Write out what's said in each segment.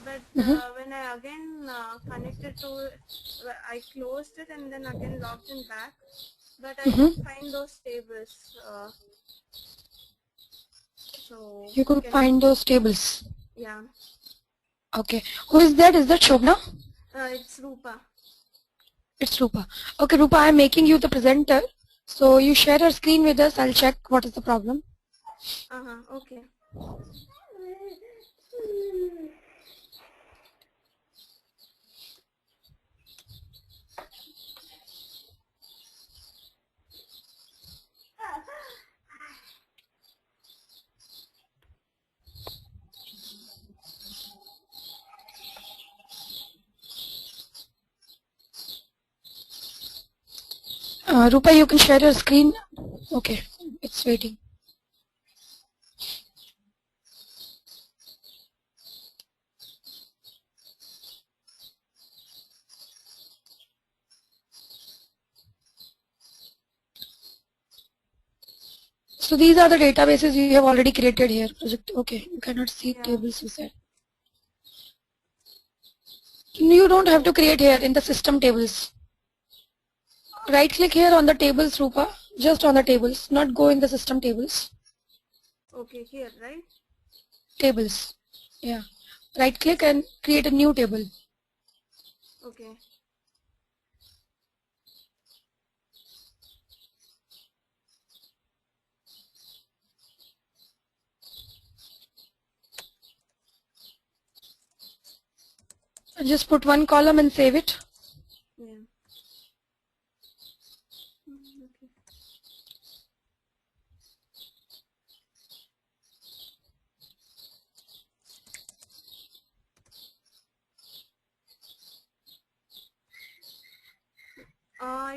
But Mm-hmm. when I again connected to, I closed it and then again logged in back, but I couldn't Mm-hmm. find those tables. So You could can find those tables. yeah, Okay. Who is that? Is that Shobna? it's Rupa. It's Rupa. Okay, Rupa, I'm making you the presenter. So you share your screen with us. I'll check what is the problem. Okay. Rupa, you can share your screen. Okay, it's waiting. So these are the databases you have already created here. Project. Okay, you cannot see tables, you said. You don't have to create here in the system tables. Right click here on the tables, Rupa. Just on the tables, not go in the system tables. Okay, here, right? Tables. Yeah. Right click and create a new table. Okay. And just put one column and save it. Yeah. Okay.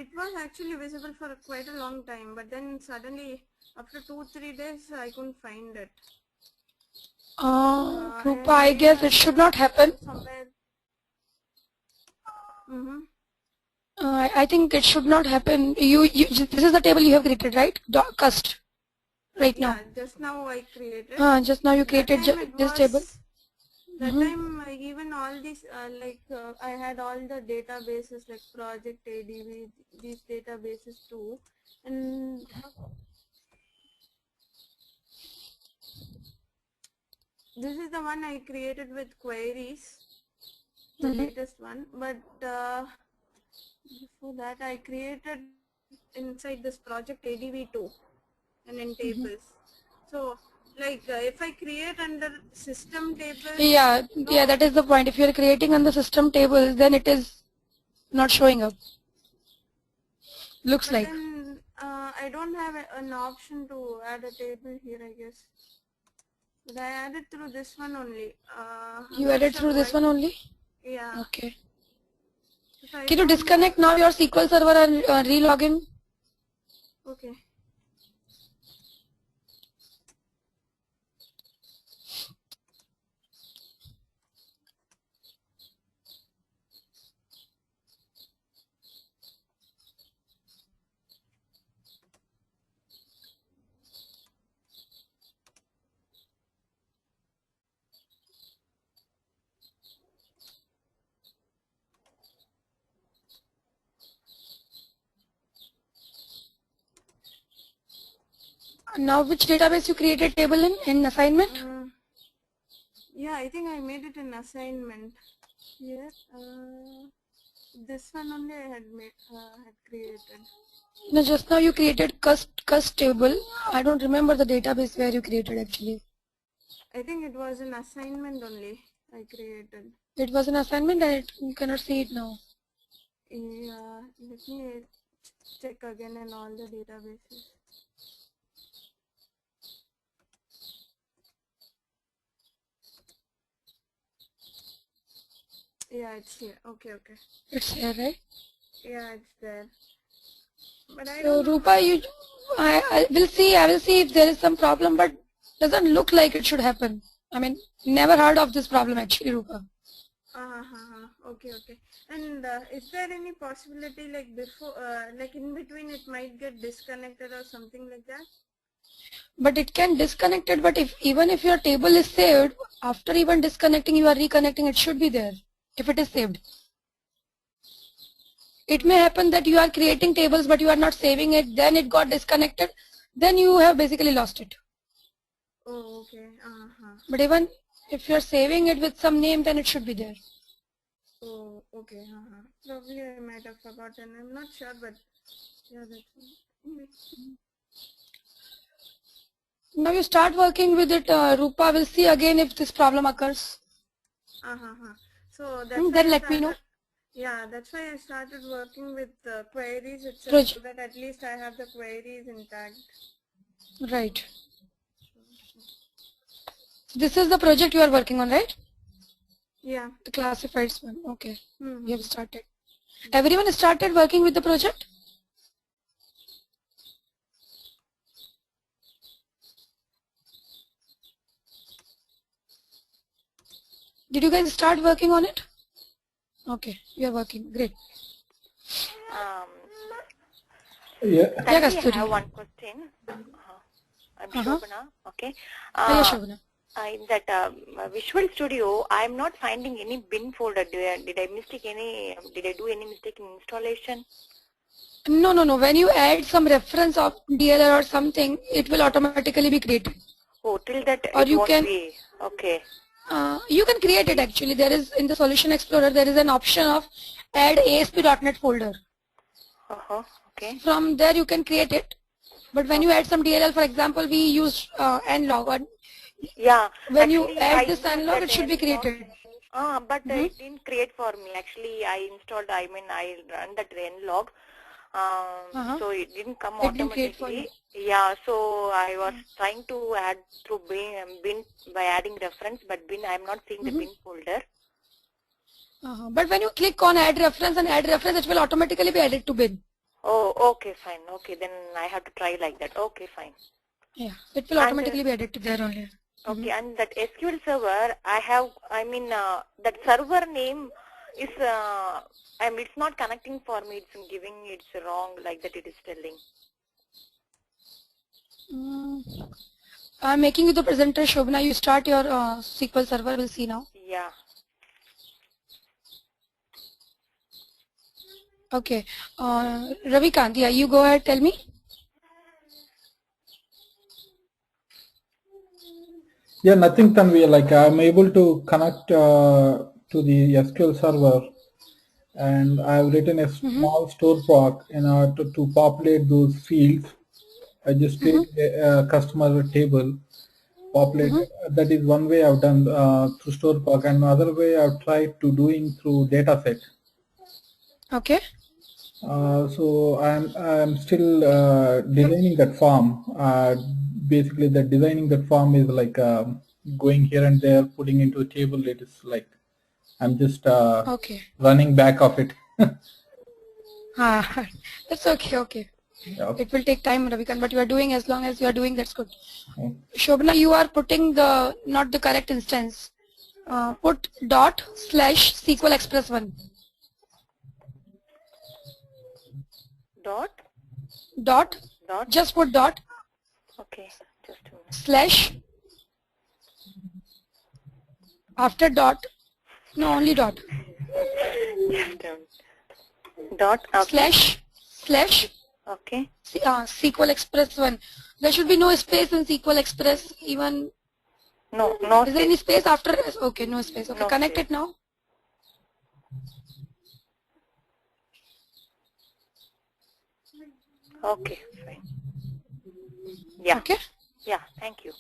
It was actually visible for quite a long time, but then suddenly after 2-3 days I couldn't find it. Rupa, I I made guess it should not happen. somewhere. I think it should not happen. This is the table you have created, right? Cust, right now. Yeah, just now I created. Just now you That created time it this table. was. That time even all these I had all the databases like Project ADV, these databases too, and this is the one I created with queries, the latest one. But before that I created inside this Project ADV too, and in tables. So like if I create under system tables, Yeah, no. that is the point. If you are creating on the system table, then it is not showing up. Looks But like. then I don't have an option to add a table here, I guess. But I added through this one only. I'm You not added sure through this why. one only? Yeah. Okay. If I Can you don't have. disconnect now your SQL server and re-log in? Okay. Now which database you created table in assignment? Yeah, I think I made it an assignment here. This one only I had made, had created. No, just now you created cust table. I don't remember the database where you created actually. I think it was an assignment only I created. It was an assignment and you cannot see it now. Yeah, let me check again in all the databases. Yeah, it's here. Okay, okay. It's here, right? Yeah, it's there. But I So don't know. Rupa, I will see. I will see if there is some problem, but doesn't look like it should happen. I mean, never heard of this problem actually, Rupa. Okay, okay. And is there any possibility like before, like in between it might get disconnected or something like that? But it can disconnect it, but even if your table is saved, after even disconnecting, you are reconnecting, it should be there, if it is saved. It may happen that you are creating tables, but you are not saving it, then it got disconnected, then you have basically lost it. Oh, okay. But even if you are saving it with some name, then it should be there. Oh, okay. Probably I might have forgotten. I'm not sure, but yeah, that's Now you start working with it, Rupa. We'll see again if this problem occurs. So that's Then let me know. Yeah, that's why I started working with queries itself, so that at least I have the queries intact. Right. This is the project you are working on, right? Yeah. The classifieds one. Okay. You have started. Everyone started working with the project? Did you guys start working on it? Okay, you are working. Great. Yeah. I have one question. I'm Shobana. Okay. Yeah, Shobana. In that Visual Studio, I'm not finding any bin folder. Did I do any mistake in installation? No. When you add some reference of DLL or something, it will automatically be created. Oh, till that or it you won't can be. Okay. You can create it actually. There is in the Solution Explorer, there is an option of add ASP.NET folder. Okay. From there you can create it. But when you add some DLL, for example, we use nlog. Yeah. When actually, you add I this used nlog, that it should be created. But it didn't create for me. Actually, I run that nlog. So it didn't come automatically. Yeah, so I was trying to add through bin by adding reference, but bin I'm not seeing the bin folder. But when you click on add reference and add reference, it will automatically be added to bin. Oh, okay, fine. Okay, then I have to try like that. Okay, fine. Yeah, it will automatically be added to there only. Okay, and that SQL server, that server name is, it's not connecting for me. It's giving, it's wrong, like that it is telling. I'm making you the presenter, Shobana. You start your SQL server. We'll see now. Yeah. Okay. Ravikant, yeah, you go ahead. Tell me. Yeah, nothing, Tanvi. Like I'm able to connect to the SQL server, and I've written a small store proc in order to populate those fields. I just create a customer table, populate. That is one way I've done through store proc, and another way I've tried to doing through dataset. Okay. So I'm still designing that form. Basically, the designing that form is like going here and there, putting into a table. It is like I'm just running back of it. That's okay. Okay. Yeah. It will take time, Ravikant, but you are doing, as long as you are doing, that's good. Shobana, you are putting not the correct instance. Put /SQL Express 1. Dot. Just put dot. Okay, just a minute. Slash. After dot. No, only dot. Just a minute. Dot. Okay. Slash. Okay. SQL Express 1. There should be no space in SQL Express even. No. Is there any space after? Okay, no space. Okay, connect it now. Okay, fine. Yeah. Okay. Yeah, thank you.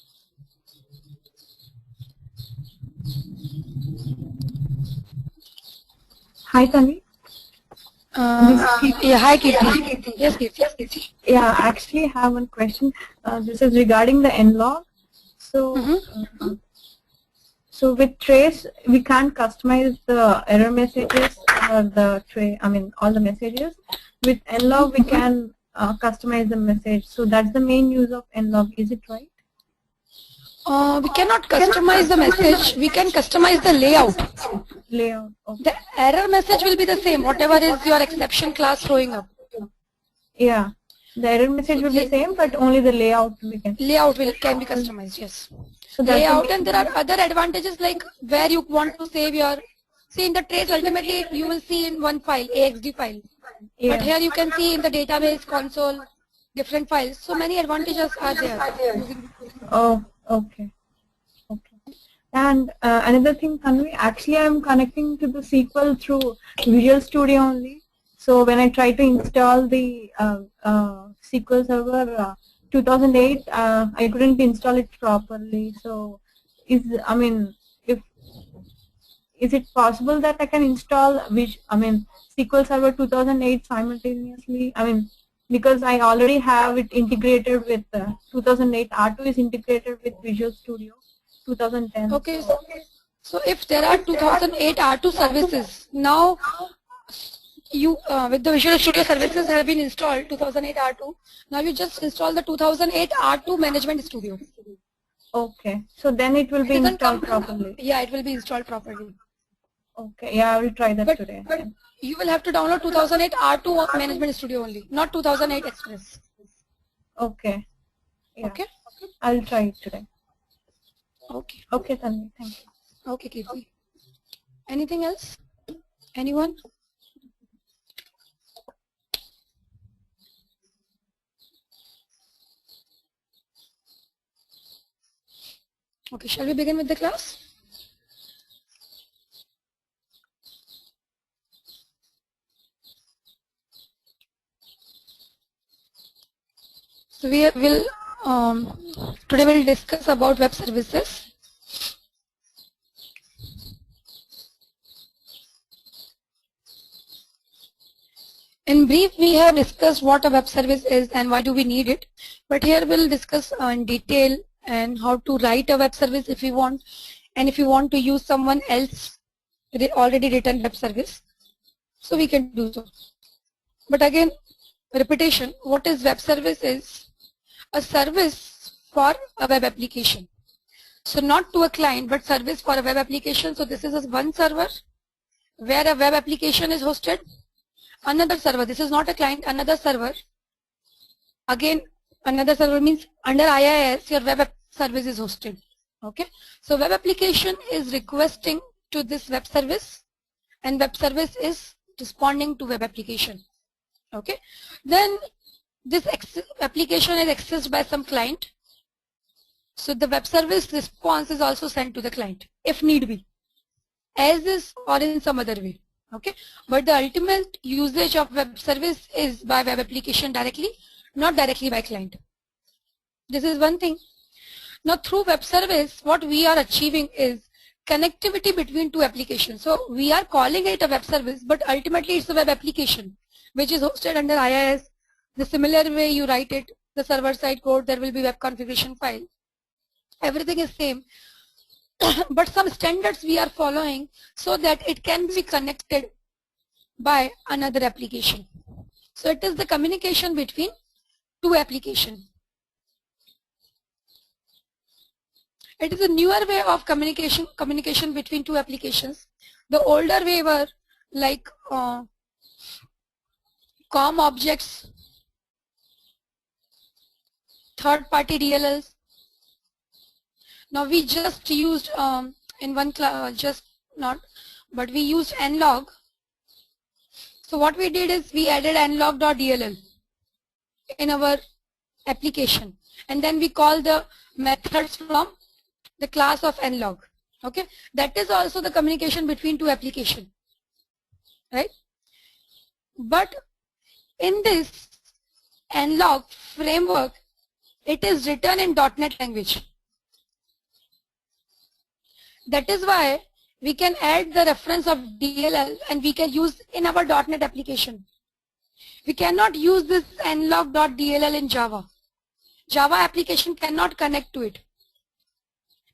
Hi, Tanvi. Yeah, hi, Kirti. Yes, Kirti. Yeah, actually, I have one question. This is regarding the nlog. So, so with trace, we can't customize the error messages or the tray. I mean, all the messages. With nlog, we can customize the message. So that's the main use of nlog. Is it right? We cannot customize the message. We can customize the layout. Okay. The error message will be the same, whatever is your exception class throwing up. Yeah. The error message will be same, but only the layout can be customized. Yes. So layout, and there are other advantages like where you want to save your. See, in the trace, ultimately you will see in one file, AXD file. Yeah. But here you can see in the database console different files. So many advantages are there. Oh, okay. Okay. And another thing, Tanvi, actually I'm connecting to the SQL through Visual Studio only. So when I try to install the SQL Server 2008, I couldn't install it properly. So is it possible that I can install SQL Server 2008 simultaneously? Because I already have it integrated with 2008 R2 is integrated with Visual Studio 2010. Okay, so if there are 2008 R2 services, now you with the Visual Studio services have been installed 2008 R2. Now you just install the 2008 R2 Management Studio. Okay, so then it will be installed properly. Yeah, it will be installed properly. Okay, yeah, I will try that today. But you will have to download 2008 R2 Management Studio only, not 2008 Express. Okay. Yeah. Okay. I will try it today. Okay. Okay, Tanvi, thank you. Okay, Kirti. Anything else? Anyone? Okay, shall we begin with the class? So we will today we'll discuss about web services. In brief, we have discussed what a web service is and why do we need it. But here we'll discuss in detail and how to write a web service if you want, and if you want to use someone else already written web service, so we can do so. But again, repetition, what is web service is a service for a web application. So not to a client, but service for a web application. So this is one server where a web application is hosted. Another server, this is not a client, another server. Again, another server means under IIS, your web service is hosted. Okay. So web application is requesting to this web service, and web service is responding to web application. Okay. Then this application is accessed by some client. So the web service response is also sent to the client if need be, as is or in some other way. Okay. But the ultimate usage of web service is by web application directly, not directly by client. This is one thing. Now through web service, what we are achieving is connectivity between two applications. So we are calling it a web service, but ultimately it's a web application which is hosted under IIS. The similar way you write it, the server side code, there will be web configuration file. Everything is same, but some standards we are following so that it can be connected by another application. So it is the communication between two applications. It is a newer way of communication between two applications. The older way were like COM objects, third-party DLLs. Now we just used in one class, but we used nlog. So what we did is we added nlog.dll in our application, and then we call the methods from the class of nlog. Okay, that is also the communication between two applications, right? But in this nlog framework, it is written in .NET language. That is why we can add the reference of DLL and we can use in our .NET application. We cannot use this nlog.dll in Java. Java application cannot connect to it.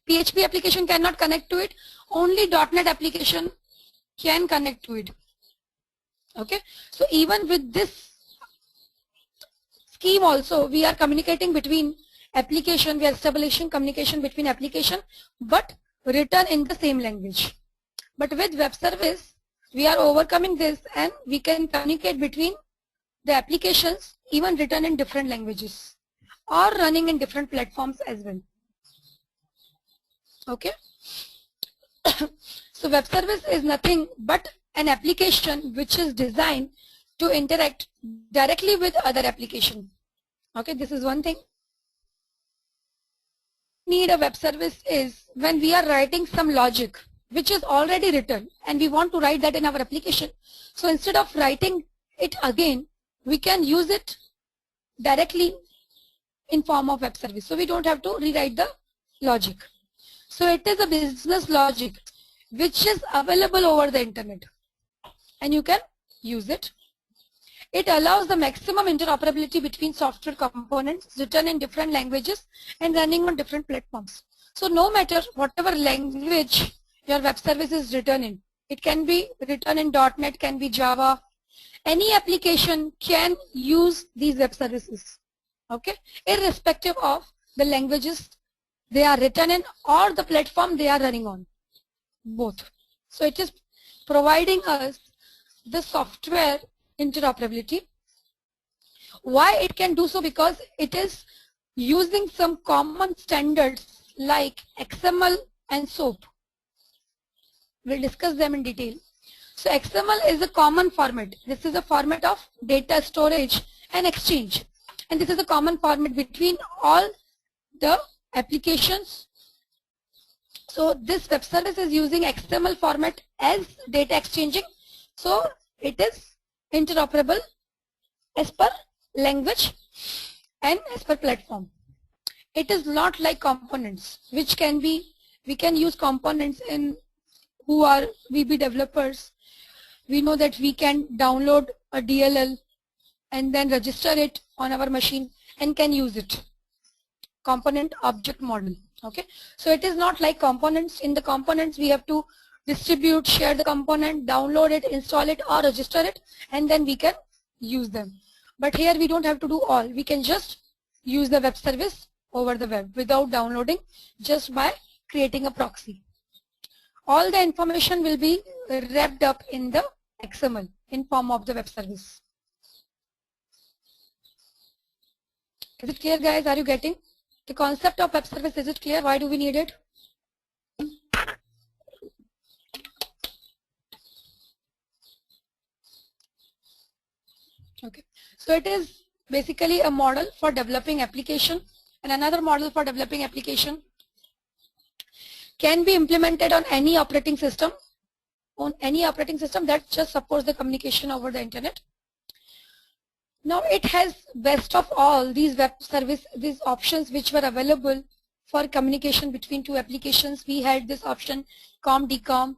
PHP application cannot connect to it. Only .NET application can connect to it. Okay. So even with this scheme also, we are communicating between application. We are establishing communication between application, but written in the same language. But with web service, we are overcoming this and we can communicate between the applications even written in different languages or running in different platforms as well. Okay. So web service is nothing but an application which is designed to interact directly with other application. Okay, this is one thing. Need a web service is when we are writing some logic which is already written and we want to write that in our application. So instead of writing it again, we can use it directly in form of web service. So we don't have to rewrite the logic. So it is a business logic which is available over the internet and you can use it. It allows the maximum interoperability between software components written in different languages and running on different platforms. So no matter whatever language your web service is written in, it can be written in .NET, can be Java, any application can use these web services, okay, irrespective of the languages they are written in or the platform they are running on, both. So it is providing us the software interoperability. Why it can do so? Because it is using some common standards like XML and SOAP. We'll discuss them in detail. So XML is a common format. This is a format of data storage and exchange. And this is a common format between all the applications. So this web service is using XML format as data exchanging. So it is interoperable as per language and as per platform. It is not like components, which can be, we can use components in who are VB developers. We know that we can download a DLL and then register it on our machine and can use it. Component object model. Okay. So it is not like components. In the components we have to distribute, share the component, download it, install it or register it, and then we can use them. But here we don't have to do all. We can just use the web service over the web without downloading, just by creating a proxy. All the information will be wrapped up in the XML in form of the web service. Is it clear, guys? Are you getting the concept of web service? Is it clear? Why do we need it? Okay, so it is basically a model for developing application, and another model for developing application can be implemented on any operating system, that just supports the communication over the internet. Now it has best of all these web service, these options which were available for communication between two applications. We had this option COM-DCOM.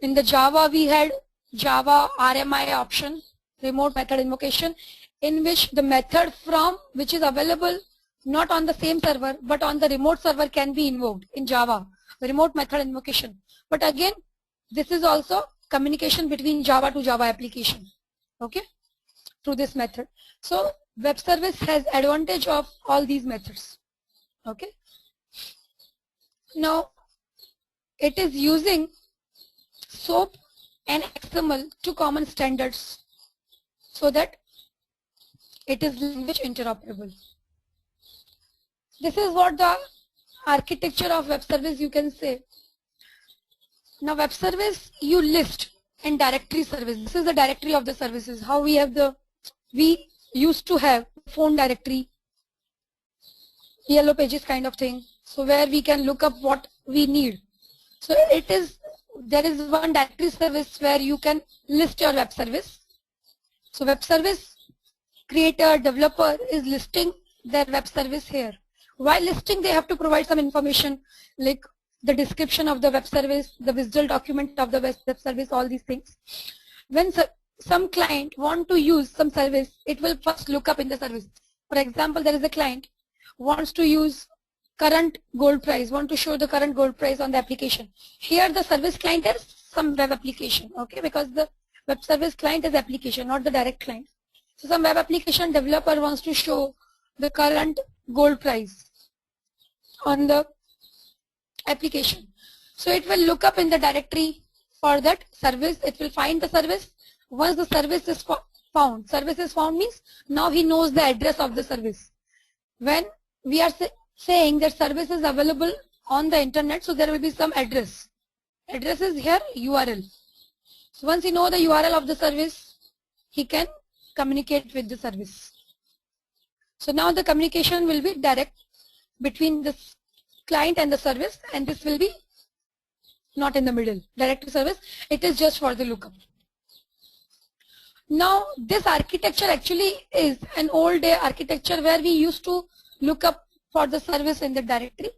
In the Java we had Java RMI option, remote method invocation, in which the method from which is available not on the same server but on the remote server can be invoked in Java, remote method invocation. But again, this is also communication between Java to Java application, okay, through this method. So web service has advantage of all these methods, okay. Now it is using SOAP and XML, two common standards, so that it is language interoperable. This is what the architecture of web service you can say. Now web service you list in directory service. This is the directory of the services. How we have we used to have phone directory, Yellow Pages kind of thing. So where we can look up what we need. So there is one directory service where you can list your web service. So web service creator, developer is listing their web service here. While listing, they have to provide some information like the description of the web service, the visual document of the web service, all these things. When some client want to use some service, it will first look up in the service. For example, there is a client wants to use current gold price, want to show the current gold price on the application. Here the service client is some web application, okay, because the web service client is application, not the direct client. So some web application developer wants to show the current gold price on the application. So it will look up in the directory for that service. It will find the service. Once the service is found. Service is found means now he knows the address of the service. When we are saying that service is available on the internet, so there will be some address. Address is here URL. So once he knows the URL of the service, he can communicate with the service. So now the communication will be direct between the client and the service, and this will be not in the middle. Direct to service, it is just for the lookup. Now this architecture actually is an old day architecture where we used to look up for the service in the directory.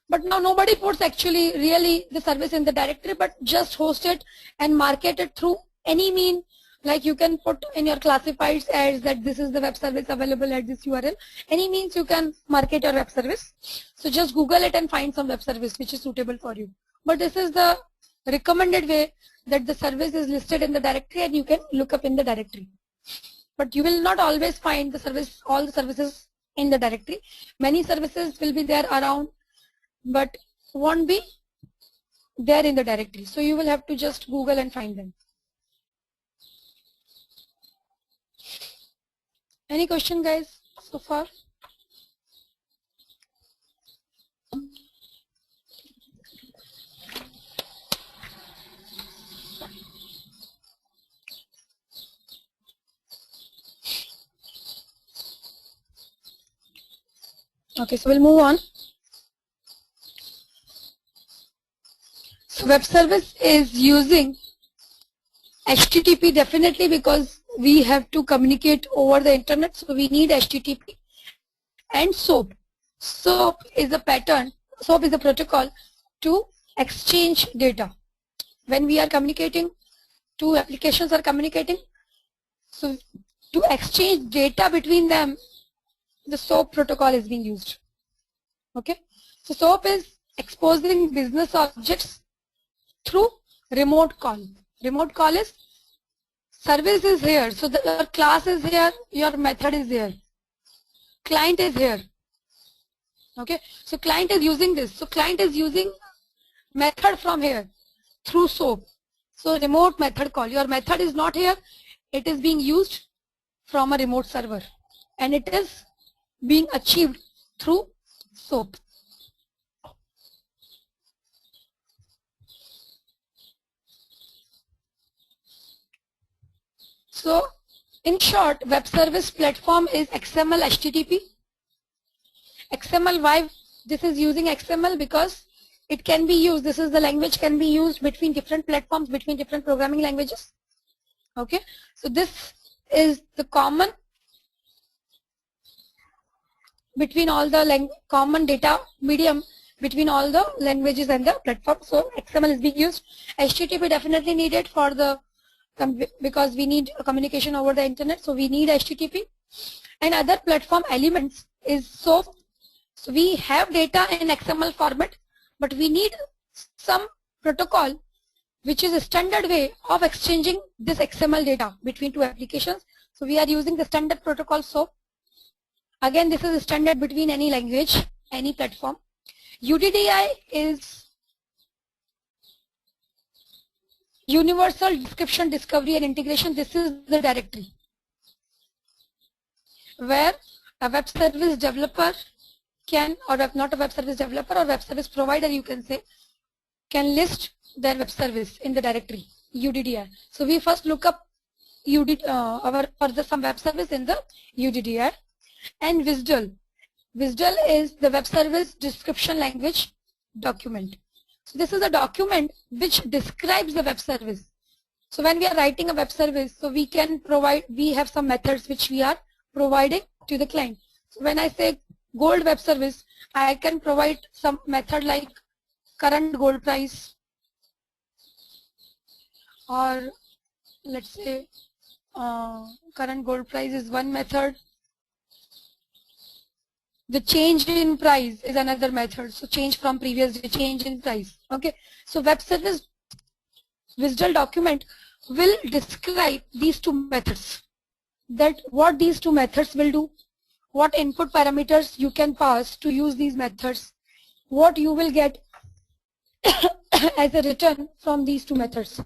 But now nobody puts actually really the service in the directory, but just host it and market it through any mean. Like you can put in your classifieds ads that this is the web service available at this URL. Any means you can market your web service. So just Google it and find some web service which is suitable for you. But this is the recommended way, that the service is listed in the directory and you can look up in the directory. But you will not always find the service, all the services in the directory. Many services will be there around, but won't be there in the directory. So you will have to just Google and find them. Any question, guys, so far? Okay, so we'll move on. So web service is using HTTP definitely, because we have to communicate over the internet, so we need HTTP. And SOAP. SOAP is a pattern, SOAP is a protocol to exchange data. When we are communicating, two applications are communicating, so to exchange data between them, the SOAP protocol is being used. Okay, so SOAP is exposing business objects through remote call. Remote call is service is here, so your class is here, your method is here, client is here. Okay, so client is using this. So client is using method from here through SOAP. So remote method call. Your method is not here, it is being used from a remote server, and it is being achieved through SOAP. So in short, web service platform is XML HTTP. XML, why this is using XML? Because it can be used, this is the language can be used between different platforms, between different programming languages. Okay, so this is the common between all the common data medium between all the languages and the platform. So XML is being used. HTTP definitely needed for the, because we need communication over the internet, so we need HTTP. And other platform elements is SOAP. So we have data in XML format, but we need some protocol which is a standard way of exchanging this XML data between two applications. So we are using the standard protocol SOAP. Again, this is a standard between any language, any platform. UDDI is Universal Description, Discovery and Integration. This is the directory where a web service developer can, or not a web service developer, or web service provider you can say, can list their web service in the directory, UDDI. So we first look up some web service in the UDDI. And WSDL. WSDL is the web service description language document. So this is a document which describes the web service. So when we are writing a web service, so we can provide, we have some methods which we are providing to the client. So when I say gold web service, I can provide some method like current gold price, or let's say current gold price is one method. The change in price is another method. So change from previous day, change in price. Okay. So web service WSDL document will describe these two methods. That what these two methods will do, what input parameters you can pass to use these methods, what you will get as a return from these two methods.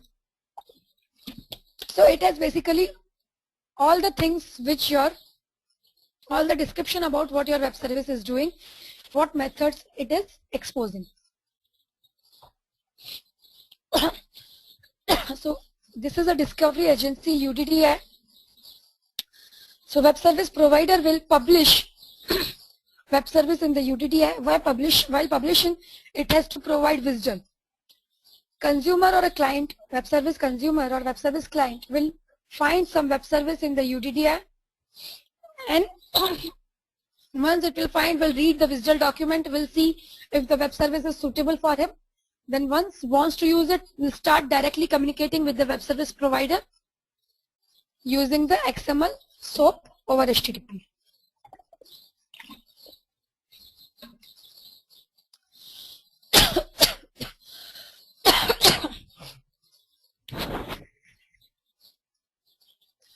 So it has basically all the things which all the description about what your web service is doing, what methods it is exposing. So this is a discovery agency, UDDI. So web service provider will publish web service in the UDDI. While publishing, it has to provide wisdom. Consumer or a client, web service consumer or web service client will find some web service in the UDDI, and once it will read the visual document, will see if the web service is suitable for him. Then once wants to use it, will start directly communicating with the web service provider using the XML SOAP over HTTP.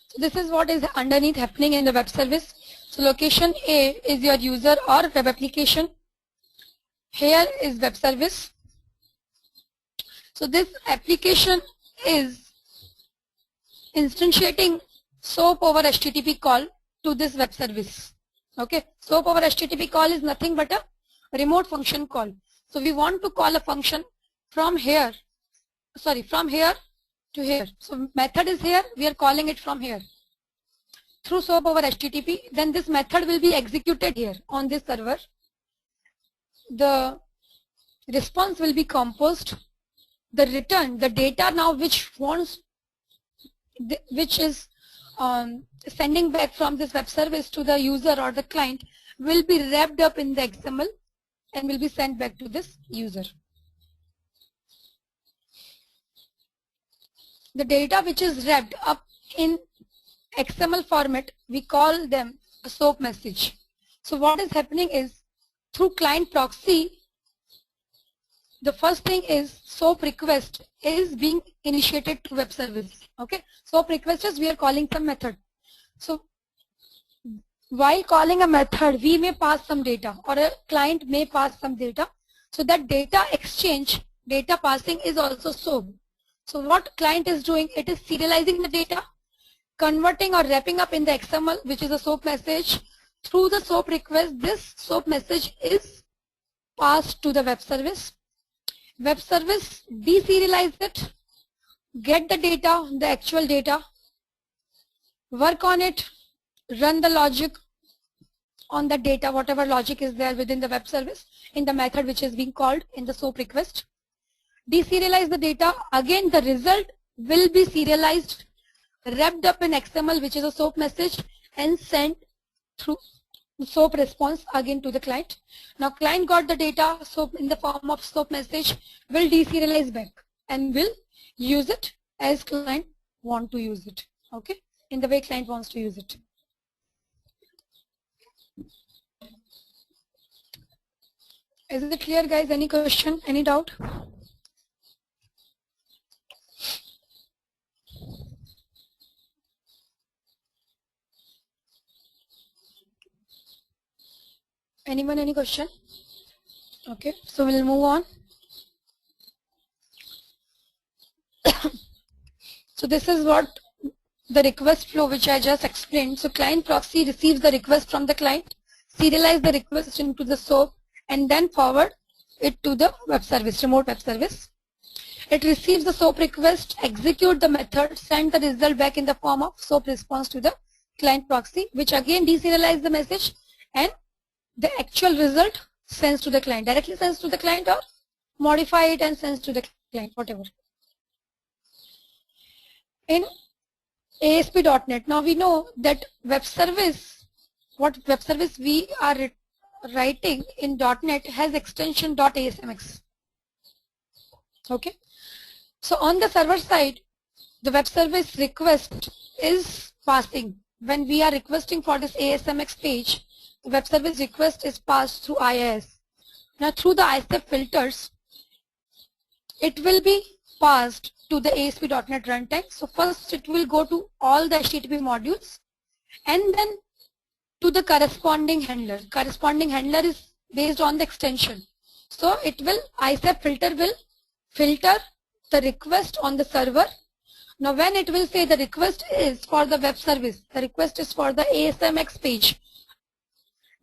So this is what is underneath happening in the web service. So location A is your user or web application. Here is web service. So this application is instantiating SOAP over HTTP call to this web service. Okay, SOAP over HTTP call is nothing but a remote function call. So we want to call a function from here, from here to here. So method is here, we are calling it from here through SOAP over HTTP. Then this method will be executed here on this server. The response will be composed. The return, the data now which is sending back from this web service to the user or the client will be wrapped up in the XML and will be sent back to this user. The data which is wrapped up in XML format, we call them a SOAP message. So what is happening is through client proxy, the first thing is SOAP request is being initiated to web service. Okay, SOAP request is we are calling some method. So while calling a method, we may pass some data or a client may pass some data. So that data exchange, data passing is also SOAP. So what client is doing, it is serializing the data, converting or wrapping up in the XML, which is a SOAP message. Through the SOAP request, this SOAP message is passed to the web service. Web service deserialize it, get the data, the actual data, work on it, run the logic on the data, whatever logic is there within the web service in the method which is being called in the SOAP request. Deserialize the data, again the result will be serialized, wrapped up in XML, which is a SOAP message, and sent through SOAP response again to the client. Now client got the data SOAP in the form of SOAP message, will deserialize back and will use it as client want to use it. Okay, in the way client wants to use it. Is it clear, guys? Any question, any doubt? Anyone, any question? Okay, so we'll move on. So this is what the request flow which I just explained. So client proxy receives the request from the client, serialize the request into the SOAP, and then forward it to the web service, remote web service. It receives the SOAP request, execute the method, send the result back in the form of SOAP response to the client proxy, which again deserialize the message, and the actual result sends to the client, directly sends to the client or modify it and sends to the client, whatever. In ASP.NET, now we know that web service, what web service we are writing in .NET has extension .asmx. Okay, so on the server side, the web service request is passing. When we are requesting for this ASMX page, the web service request is passed through IIS. Now through the ISAP filters, it will be passed to the ASP.NET runtime. So first it will go to all the HTTP modules and then to the corresponding handler. Corresponding handler is based on the extension. So it will, ISAP filter will filter the request on the server Now when it will say the request is for the web service, the request is for the ASMX page,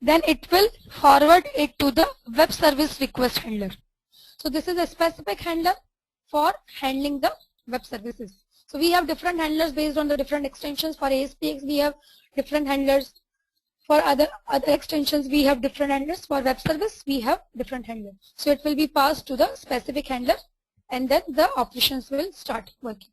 then it will forward it to the web service request handler. So this is a specific handler for handling the web services. So we have different handlers based on the different extensions. For ASPX we have different handlers. For other extensions we have different handlers. For web service we have different handlers. So it will be passed to the specific handler and then the operations will start working.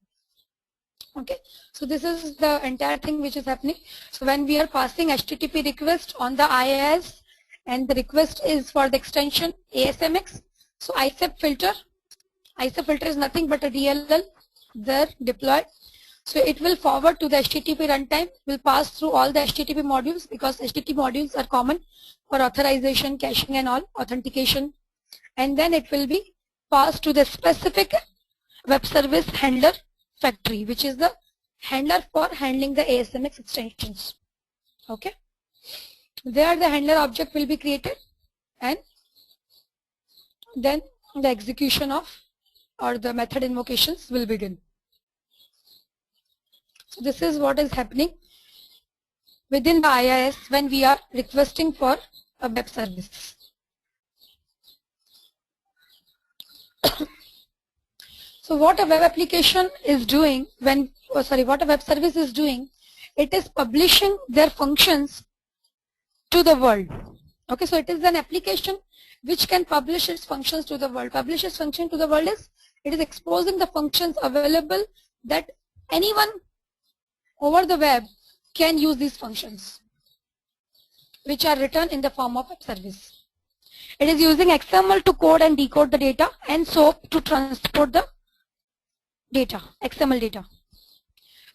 Okay, so this is the entire thing which is happening. So when we are passing HTTP request on the IIS and the request is for the extension ASMX, so ISAP filter is nothing but a DLL there deployed. So it will forward to the HTTP runtime, will pass through all the HTTP modules because HTTP modules are common for authorization, caching and all, authentication. And then it will be passed to the specific web service handler factory, which is the handler for handling the ASMX extensions. Okay. There the handler object will be created and then the execution of or the method invocations will begin. So this is what is happening within the IIS when we are requesting for a web service. So what a web application is doing what a web service is doing, it is publishing their functions to the world. Okay, so it is an application which can publish its functions to the world. Publish its function to the world is, it is exposing the functions available that anyone over the web can use these functions, which are written in the form of web service. It is using XML to code and decode the data and SOAP to transport the data, XML data.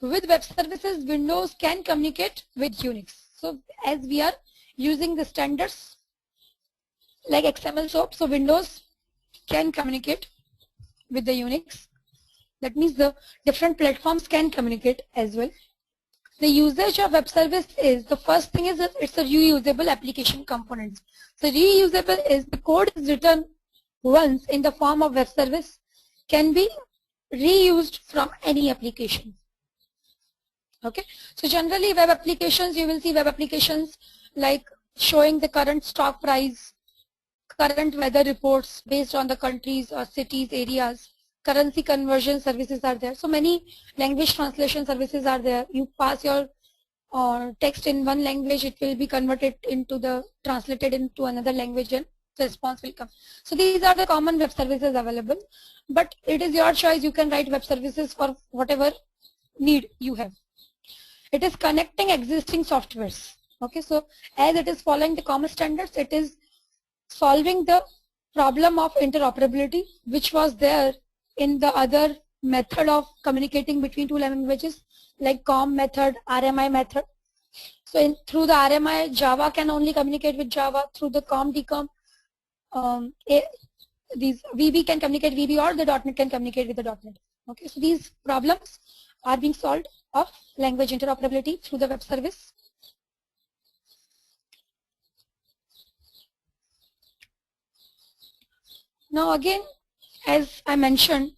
With web services, Windows can communicate with Unix. So as we are using the standards like XML SOAP, so Windows can communicate with the Unix. That means the different platforms can communicate as well. The usage of web service is, the first thing is that it's a reusable application components. So reusable is the code is written once in the form of web service, can be reused from any application. Okay, so generally web applications, you will see web applications like showing the current stock price, current weather reports based on the countries or cities, areas, currency conversion services are there. So many language translation services are there. You pass your text in one language, it will be converted into translated into another language and the response will come. So these are the common web services available, but it is your choice. You can write web services for whatever need you have. It is connecting existing softwares. Okay, so as it is following the common standards, it is solving the problem of interoperability, which was there in the other method of communicating between two languages, like COM method, RMI method. So through the RMI, Java can only communicate with Java. Through the COM, DCOM, these VB can communicate VB, or the .NET can communicate with the .NET. Okay, so these problems are being solved of language interoperability through the web service. Now again, as I mentioned,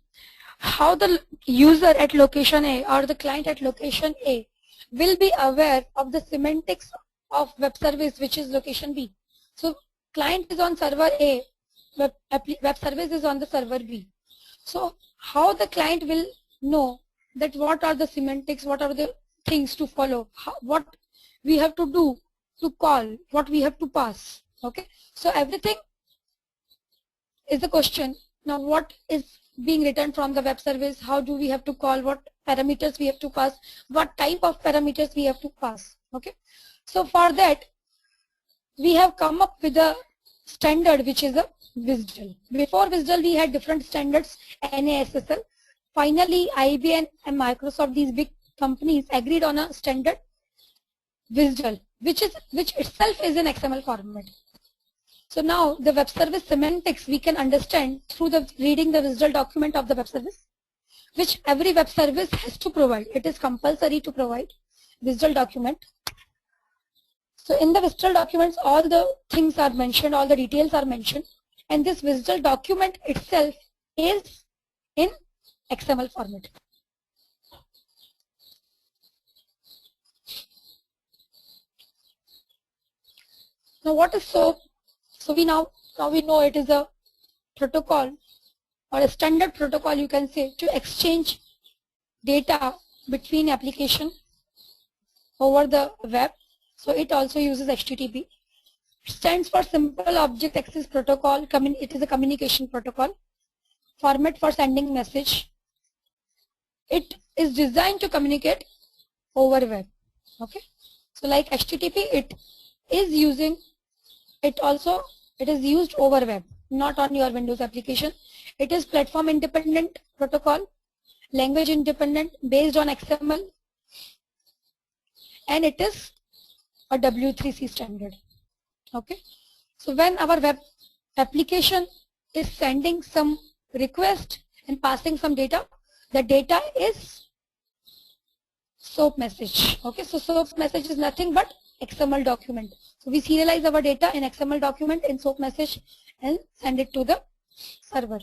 how the user at location A or the client at location A will be aware of the semantics of web service, which is location B. So client is on server A, web service is on the server B. So how the client will know that what are the semantics, what are the things to follow, what we have to do to call, what we have to pass. Okay, so everything is the question. Now what is being written from the web service, how do we have to call, what parameters we have to pass, what type of parameters we have to pass. Okay, so for that we have come up with a standard which is a WSDL. Before WSDL we had different standards, NASSL. Finally IBM and Microsoft, these big companies, agreed on a standard WSDL, which itself is an XML format. So now the web service semantics we can understand through reading the WSDL document of the web service, which every web service has to provide. It is compulsory to provide WSDL document. So in the WSDL documents, all the things are mentioned, all the details are mentioned, and this WSDL document itself is in XML format. Now what is SOAP? So we now we know it is a protocol or a standard protocol, you can say, to exchange data between application over the web. So it also uses HTTP. It stands for Simple Object Access Protocol. It is a communication protocol. Format for sending message. It is designed to communicate over web. Okay. So like HTTP, it is used over web, not on your Windows application. It is platform independent protocol, language independent, based on XML, and it is a W3C standard. Okay. So when our web application is sending some request and passing some data, the data is SOAP message. Okay. So SOAP message is nothing but XML document. So we serialize our data in XML document in SOAP message and send it to the server.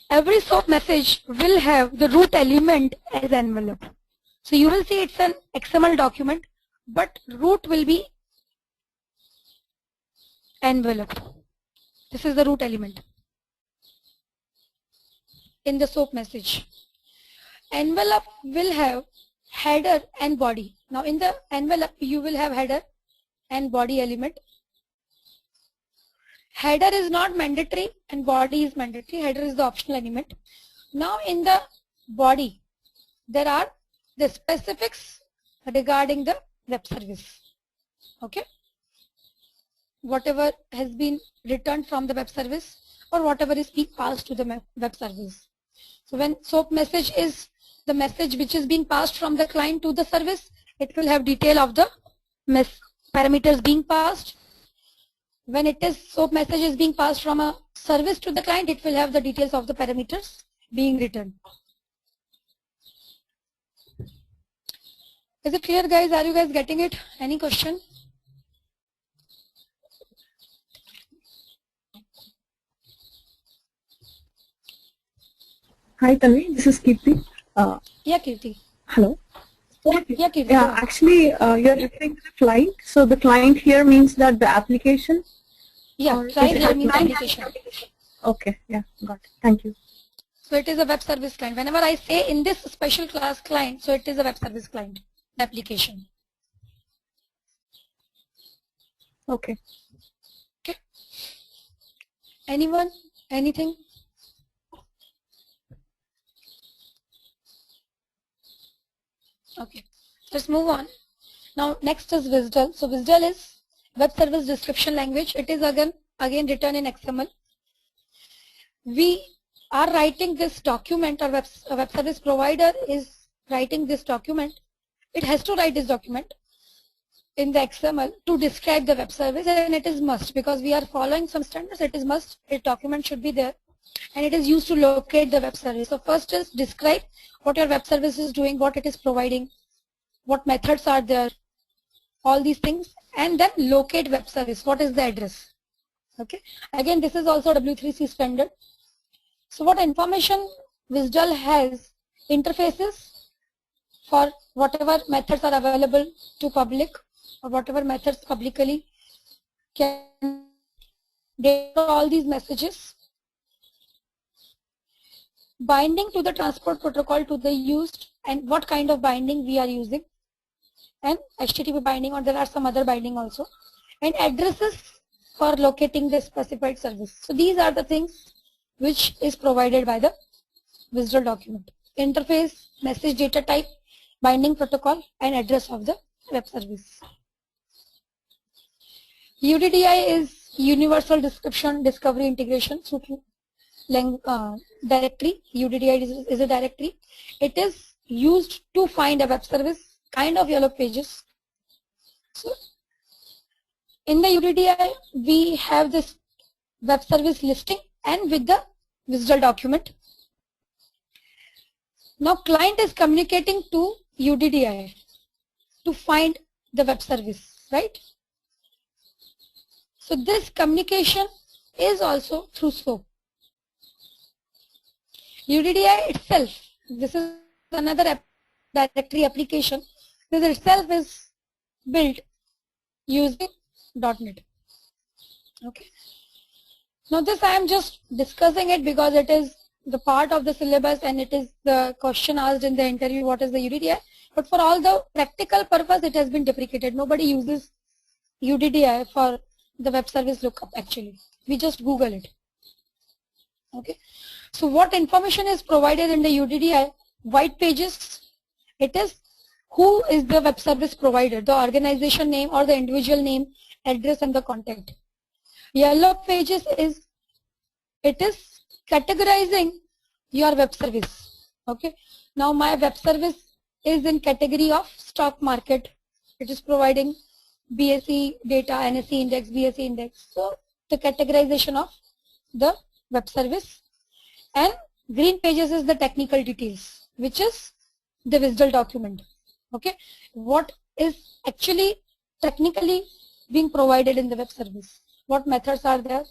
Every SOAP message will have the root element as envelope. So you will see it's an XML document, but root will be envelope. This is the root element in the SOAP message. Envelope will have header and body. Now in the envelope you will have header and body element. Header is not mandatory and body is mandatory. Header is the optional element. Now in the body there are the specifics regarding the web service. Okay. Whatever has been returned from the web service or whatever is being passed to the web service. So when SOAP message is the message which is being passed from the client to the service, it will have detail of the parameters being passed. When it is SOAP message is being passed from a service to the client, it will have the details of the parameters being returned. Is it clear, guys? Are you guys getting it? Any question? Hi Tanvi, this is Kirti. Yeah, Kirti. Hello. Yeah, Kirti. Yeah, actually you're referring to the client. So the client here means that the application? Yeah, client here means application. Okay, yeah, got it. Thank you. So it is a web service client. Whenever I say in this special class client, so it is a web service client application. Okay. Okay. Anyone? Anything? Okay. Let's move on. Now next is WSDL. So WSDL is Web Service Description Language. It is again written in XML. We are writing this document, or web service provider is writing this document. It has to write this document in the XML to describe the web service, and it is must because we are following some standards. It is must. A document should be there, and it is used to locate the web service. So first is describe what your web service is doing, what it is providing, what methods are there, all these things, and then locate web service. What is the address? Okay. Again, this is also W3C standard. So what information WSDL has? Interfaces for whatever methods are available to public or whatever methods publicly can deliver all these messages. Binding to the transport protocol to the used and what kind of binding we are using, and HTTP binding, or there are some other binding also, and addresses for locating the specified service. So these are the things which is provided by the WSDL document. Interface, message data type, binding protocol, and address of the web service. UDDI is Universal Description Discovery Integration directory. UDDI is a directory. It is used to find a web service, kind of yellow pages. So in the UDDI, we have this web service listing and with the WSDL document. Now client is communicating to UDDI to find the web service, right? So this communication is also through SOAP. UDDI itself, this is another directory application. This itself is built using .NET. Okay. Now this I am just discussing it because it is the part of the syllabus and it is the question asked in the interview, what is the UDDI? But for all the practical purpose, it has been deprecated. Nobody uses UDDI for the web service lookup actually. We just Google it. Okay. So what information is provided in the UDDI? White pages, it is who is the web service provider, the organization name or the individual name, address and the contact. Yellow pages is, it is categorizing your web service. Okay. Now my web service is in category of stock market. It is providing BSE data, NSE index, BSE index. So the categorization of the web service. And green pages is the technical details, which is the visual document. Okay. What is actually technically being provided in the web service? What methods are there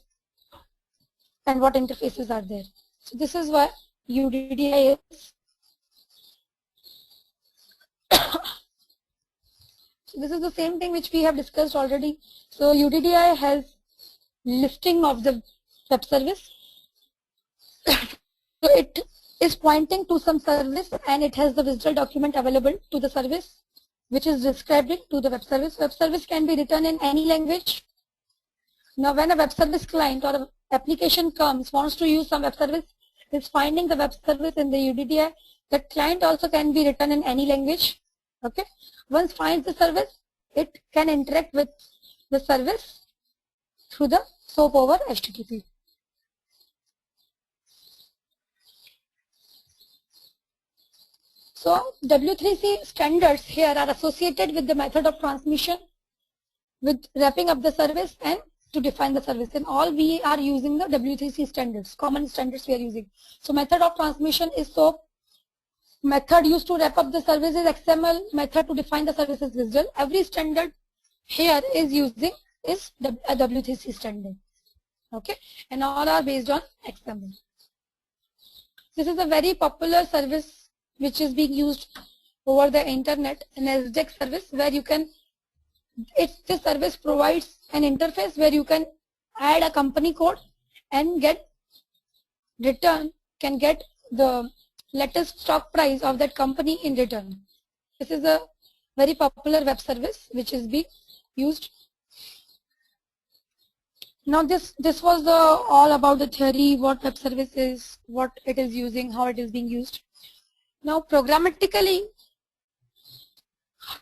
and what interfaces are there. So this is what UDDI is. So this is the same thing which we have discussed already. So UDDI has listing of the web service. So it is pointing to some service and it has the visual document available to the service which is described it to the web service. Web service can be written in any language. Now when a web service client or application wants to use some web service, is finding the web service in the UDDI, that client also can be written in any language. Okay. Once finds the service, it can interact with the service through the SOAP over HTTP. So W3C standards here are associated with the method of transmission, with wrapping up the service and to define the service. In all we are using the W3C standards, common standards we are using. So method of transmission is SOAP. Method used to wrap up the service is XML. Method to define the service is visual. Every standard here is using is a W3C standard. Okay, and all are based on XML. This is a very popular service which is being used over the internet, an SDEC service where you can, this service provides an interface where you can add a company code and get return, can get the latest stock price of that company in return. This is a very popular web service which is being used. Now this was the all about the theory, what web service is, what it is using, how it is being used. Now programmatically,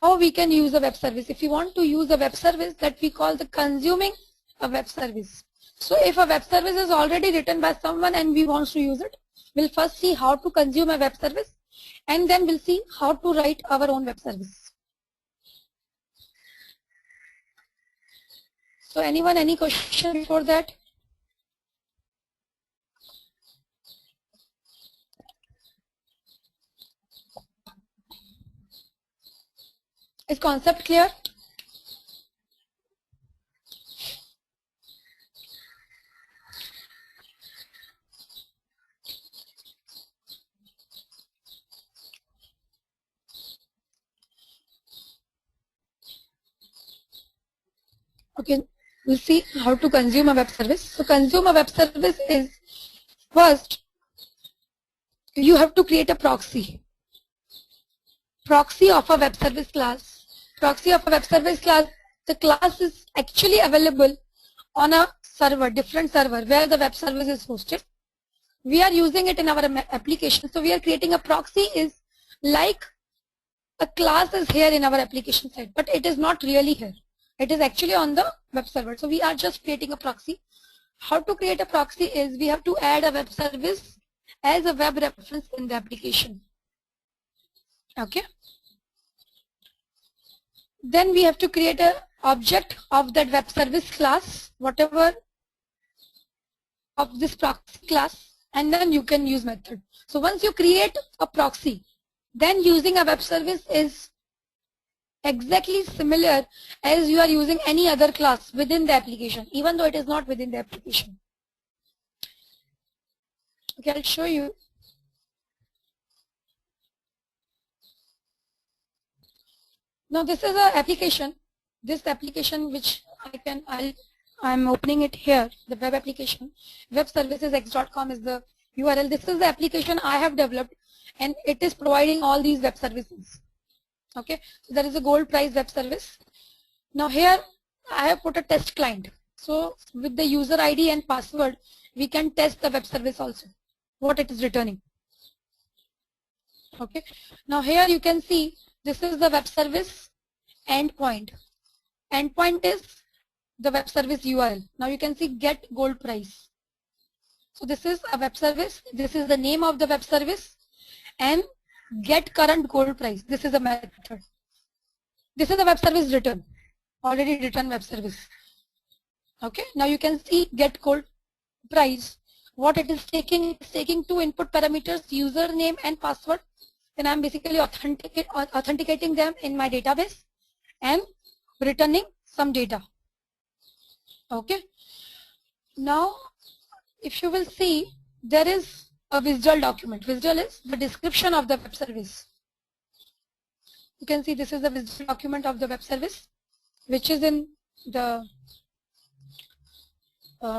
how we can use a web service. If you want to use a web service, that we call the consuming a web service. So if a web service is already written by someone and we want to use it, we'll first see how to consume a web service and then we'll see how to write our own web service. So anyone, any question before that? Is concept clear? Okay, we'll see how to consume a web service. So consume a web service is, first you have to create a proxy. Proxy of a web service class. Proxy of a web service class, the class is actually available on a server, different server where the web service is hosted. We are using it in our application. So we are creating a proxy is like a class is here in our application side, but it is not really here. It is actually on the web server. So we are just creating a proxy. How to create a proxy is we have to add a web service as a web reference in the application. Okay. Then we have to create an object of that web service class, whatever of this proxy class, and then you can use method. So once you create a proxy, then using a web service is exactly similar as you are using any other class within the application, even though it is not within the application. Okay, I'll show you. Now this is an application. This application which I'm opening it here, the web application. Webservicesx.com is the URL. This is the application I have developed, and it is providing all these web services. Okay, so there is a gold price web service. Now here I have put a test client. So with the user ID and password, we can test the web service also, what it is returning. Okay, now here you can see this is the web service endpoint. Endpoint is the web service URL. Now you can see get gold price. So this is a web service. This is the name of the web service, and get current gold price. This is a method. This is the web service return, already written web service. Okay, now you can see get gold price. What it is taking, it's taking two input parameters, username and password. Then I'm basically authenticating them in my database and returning some data. Okay, now if you will see, there is a WSDL document. WSDL is the description of the web service. You can see this is the WSDL document of the web service, which is in the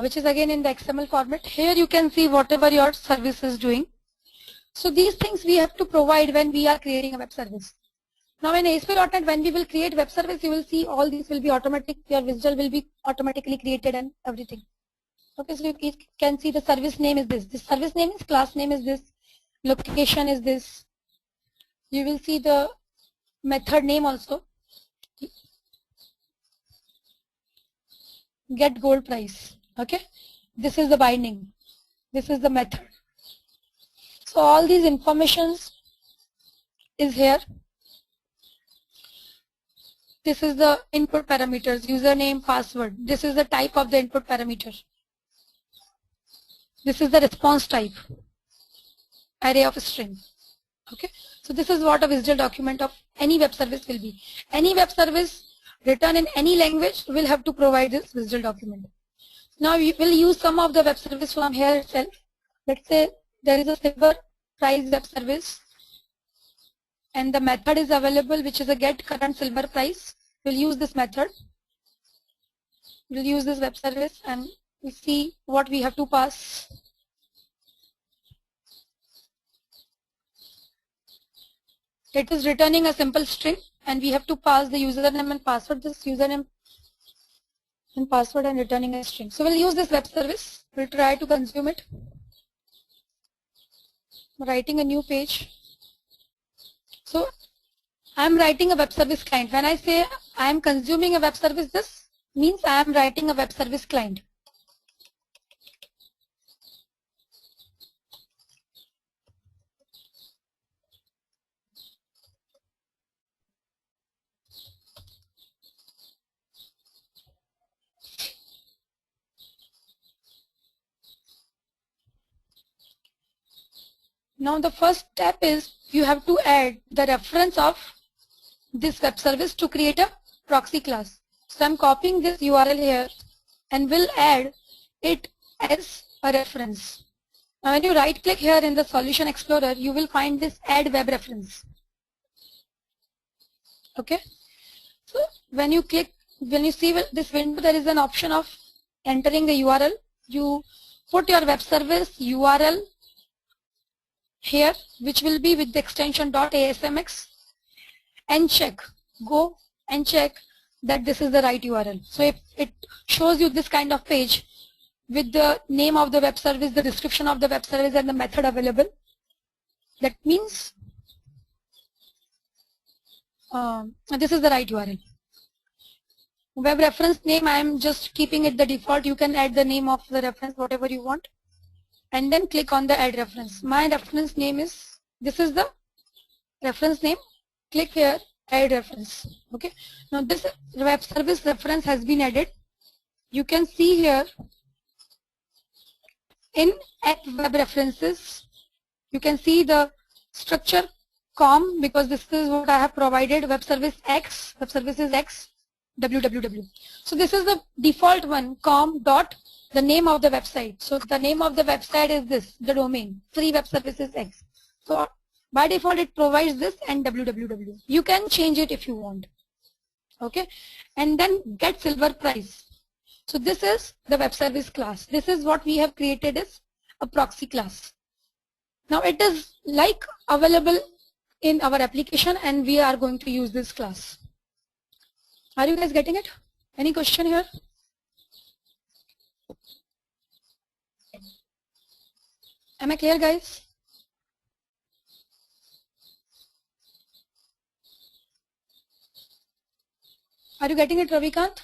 which is again in the XML format. Here you can see whatever your service is doing. So these things we have to provide when we are creating a web service. Now in ASP.NET, when we will create web service, you will see all these will be automatic. Your WSDL will be automatically created and everything. Okay, so you can see the service name is this. This service name is, class name is this, location is this. You will see the method name also. Get gold price. Okay, this is the binding. This is the method. So all these informations is here. This is the input parameters, username, password. This is the type of the input parameter. This is the response type, array of string. Okay, so this is what a WSDL document of any web service will be. Any web service written in any language will have to provide this WSDL document. Now we will use some of the web service from here itself. Let's say there is a silver price web service, and the method is available, which is a get current silver price. We'll use this method. We'll use this web service, and we see what we have to pass. It is returning a simple string, and we have to pass the username and password. This username and password and returning a string. So we'll use this web service. We'll try to consume it. Writing a new page. So I'm writing a web service client. When I say I'm consuming a web service, this means I am writing a web service client. Now the first step is you have to add the reference of this web service to create a proxy class. So I'm copying this URL here and will add it as a reference. Now when you right click here in the Solution Explorer, you will find this add web reference. Okay. So when you click, when you see this window, there is an option of entering the URL. You put your web service URL here, which will be with the extension .asmx, and check, go and check that this is the right URL. So if it shows you this kind of page with the name of the web service, the description of the web service, and the method available, that means this is the right URL. Web reference name, I am just keeping it the default. You can add the name of the reference, whatever you want, and then click on the add reference. My reference name is, this is the reference name. Click here, add reference. Okay. Now this web service reference has been added. You can see here in add web references, you can see the structure com, because this is what I have provided, web service X, web services X, www. So this is the default one, com dot the name of the website. So the name of the website is this, the domain, free web services X. So by default it provides this and www. You can change it if you want. Okay, and then get silver prize. So this is the web service class. This is what we have created as a proxy class. Now it is like available in our application and we are going to use this class. Are you guys getting it? Any question here? Am I clear, guys? Are you getting it, Ravikant?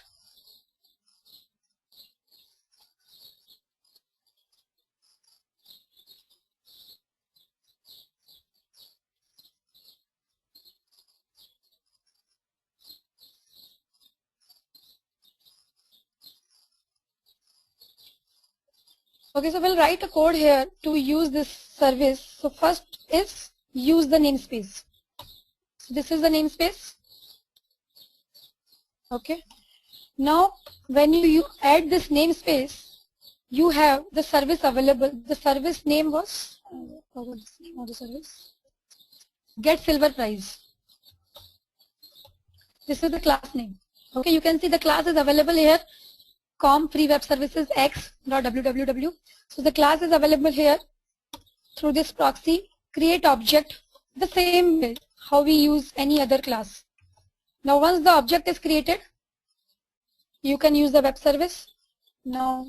Okay, so we'll write a code here to use this service. So first is use the namespace. So this is the namespace. Okay. Now when you add this namespace, you have the service available. The service name was what is the name of the service? Get silver prize. This is the class name. Okay, you can see the class is available here. Com free web services x.www. So the class is available here through this proxy. Create object the same way how we use any other class. Now once the object is created, you can use the web service. Now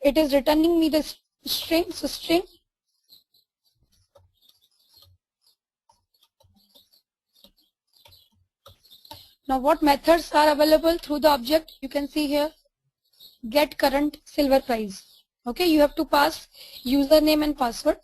it is returning me the string. So string. Now what methods are available through the object? You can see here. Get current silver prize. Okay, you have to pass username and password.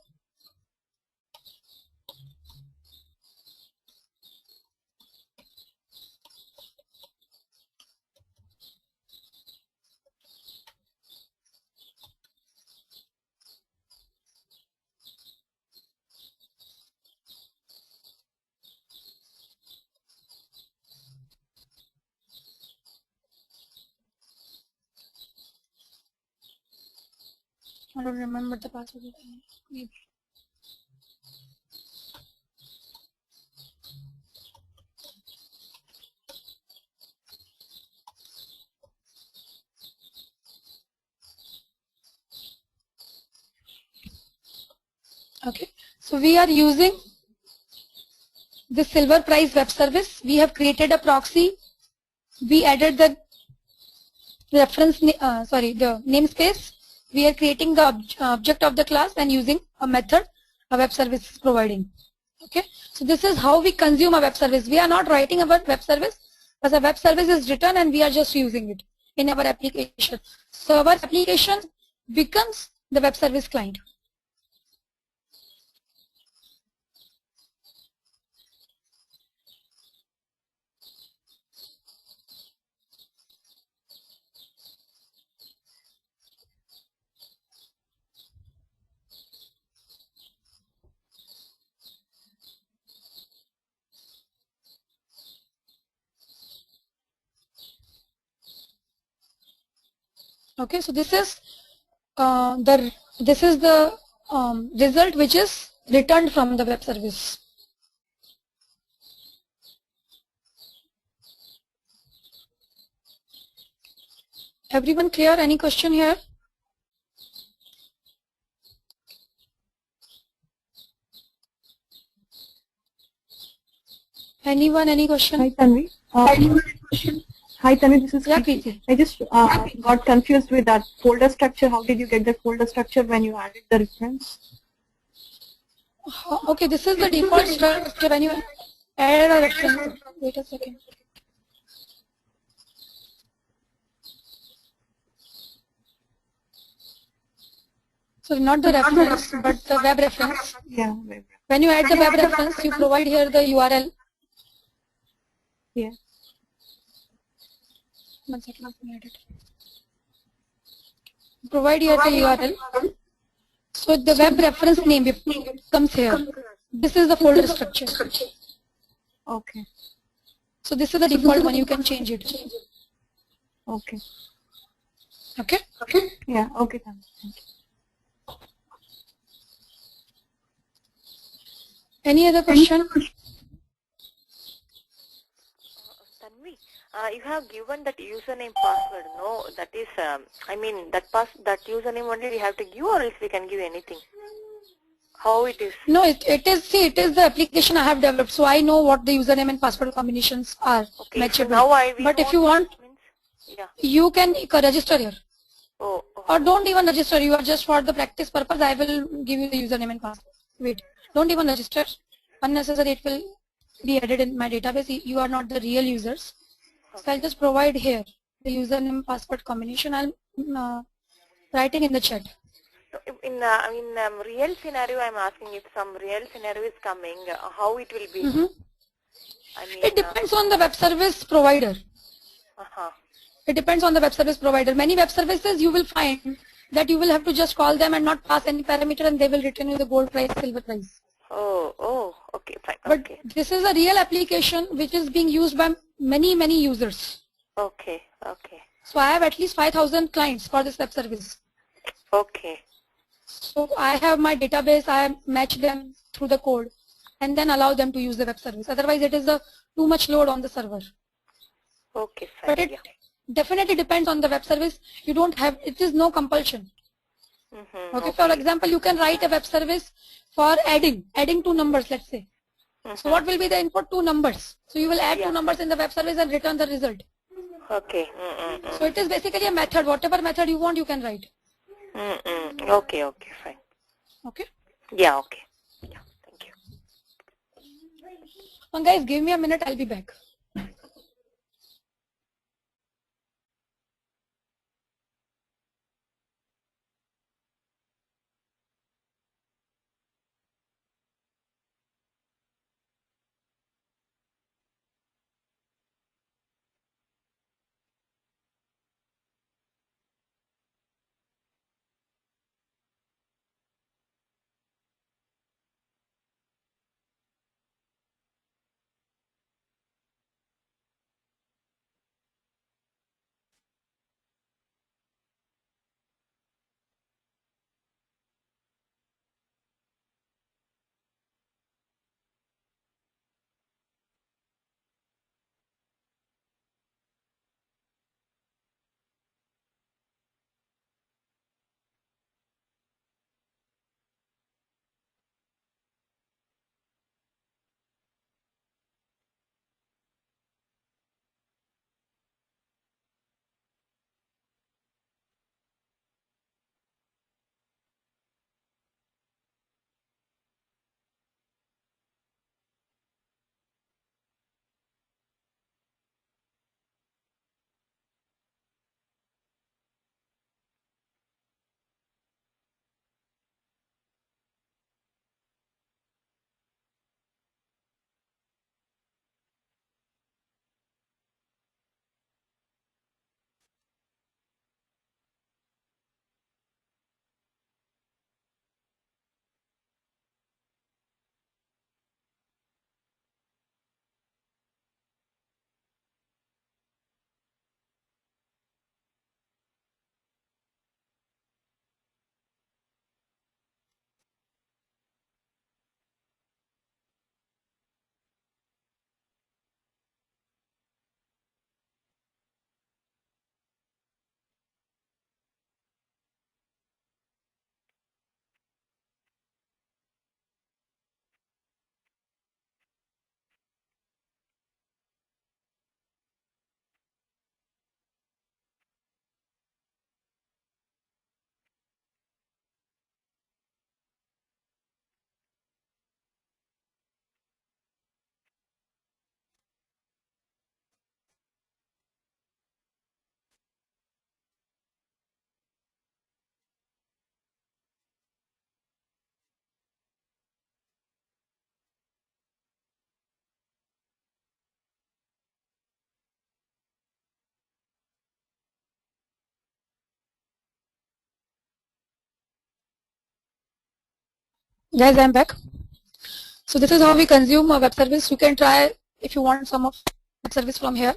I don't remember the password. Maybe. Okay, so we are using the silver prize web service. We have created a proxy. We added the reference, the namespace. We are creating the object of the class and using a method a web service is providing. Okay, so this is how we consume a web service. We are not writing about web service, but a web service is written and we are just using it in our application. So our application becomes the web service client. Okay, so this is the result which is returned from the web service. Everyone clear? Any question here? Anyone? Any question? Hi, Tanvi. Hi, Tanvi. This is yeah, Preeti. I just got confused with that folder structure. How did you get the folder structure when you added the reference? Okay, this is the default structure when you add a reference. Wait a second. So not the reference, but the web reference. Yeah. When you add the web reference, you provide here the URL. Yeah. 1 second, let me edit. Provide here the URL. So the web reference name comes here. This is the folder structure. Okay. So this is the default one. You can change it. Okay. Okay. Yeah. Okay. Thank you. Any other question? have given that username password. No, that is, I mean, that username only we have to give, or else we can give anything. How it is? No, it is the application I have developed, so I know what the username and password combinations are Okay, so matchable. now But if you want, you can register here. Oh. Or don't even register. You are just for the practice purpose. I will give you the username and password. Wait, don't even register. Unnecessary. It will be added in my database. You are not the real users. So I'll just provide here the username password combination. I'm writing in the chat. In real scenario, I'm asking if some real scenario is coming, how it will be. I mean, it depends on the web service provider. It depends on the web service provider. Many web services you will find that you will have to just call them and not pass any parameter, and they will return you the gold price, silver price. Oh, okay, fine. But this is a real application which is being used by many users. Okay. So I have at least 5,000 clients for this web service. Okay. So I have my database, I match them through the code and then allow them to use the web service. Otherwise it is too much load on the server. Okay, fine. But it definitely depends on the web service. You don't have, it is no compulsion. Okay, for example, you can write a web service for adding 2 numbers, let's say. So what will be the input? 2 numbers. So you will add 2 numbers in the web service and return the result. Okay. So it is basically a method. Whatever method you want, you can write. Okay, fine. Okay? Yeah, okay. Yeah, thank you. Guys, give me a minute, I'll be back. Guys, I'm back. So this is how we consume a web service. You can try, if you want some of web service from here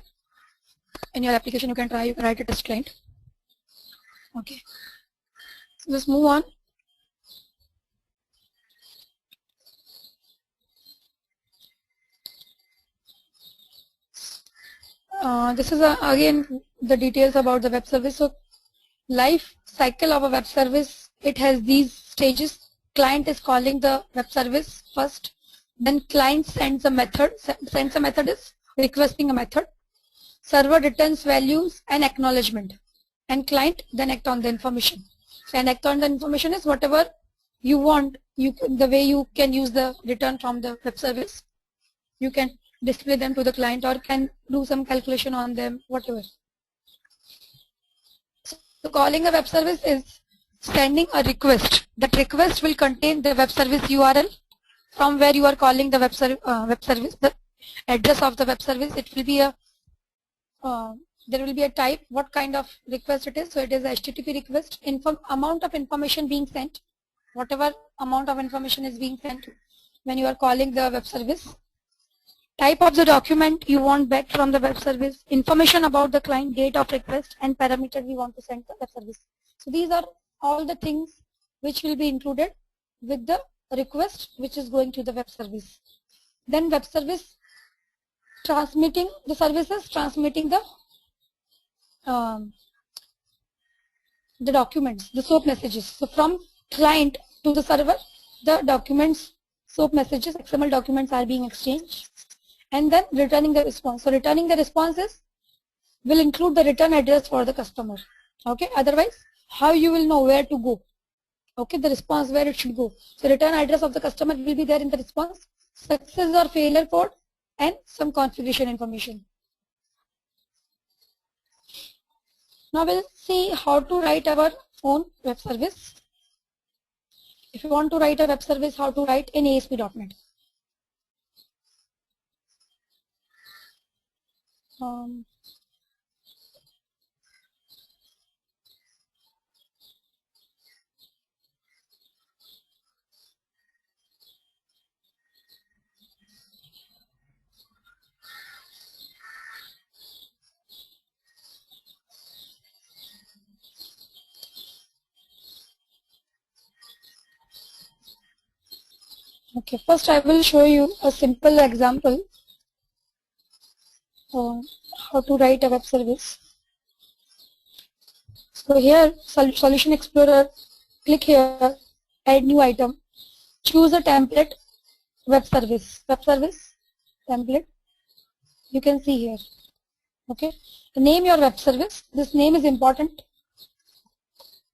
in your application, you can try, you can write a test client. Okay. So let's move on. this is again the details about the web service. So life cycle of a web service, it has these stages. Client is calling the web service first, then client sends a method, is requesting a method. Server returns values and acknowledgement, and client then act on the information. And act on the information is whatever you want. The way you can use the return from the web service, you can display them to the client or can do some calculation on them, whatever. So calling a web service is sending a request. That request will contain the web service URL from where you are calling the web service, the address of the web service. It will be a there will be a type, what kind of request it is. So it is a HTTP request. Amount of information being sent, whatever amount of information is being sent when you are calling the web service. Type of the document you want back from the web service, information about the client, date of request, and parameters we want to send to the web service. So these are all the things which will be included with the request which is going to the web service. Then web service transmitting the services, transmitting the documents, the SOAP messages. So from client to the server, the documents, SOAP messages, XML documents are being exchanged, and then returning the response. So returning the responses will include the return address for the customer. Okay, otherwise how you will know where to go? Okay, the response where it should go. So return address of the customer will be there in the response, success or failure code, and some configuration information. Now we'll see how to write our own web service. If you want to write a web service, how to write in ASP.NET. Okay, first I will show you a simple example how to write a web service. So here, Solution Explorer, click here, add new item, choose a template, web service template. You can see here. Okay, name your web service. This name is important.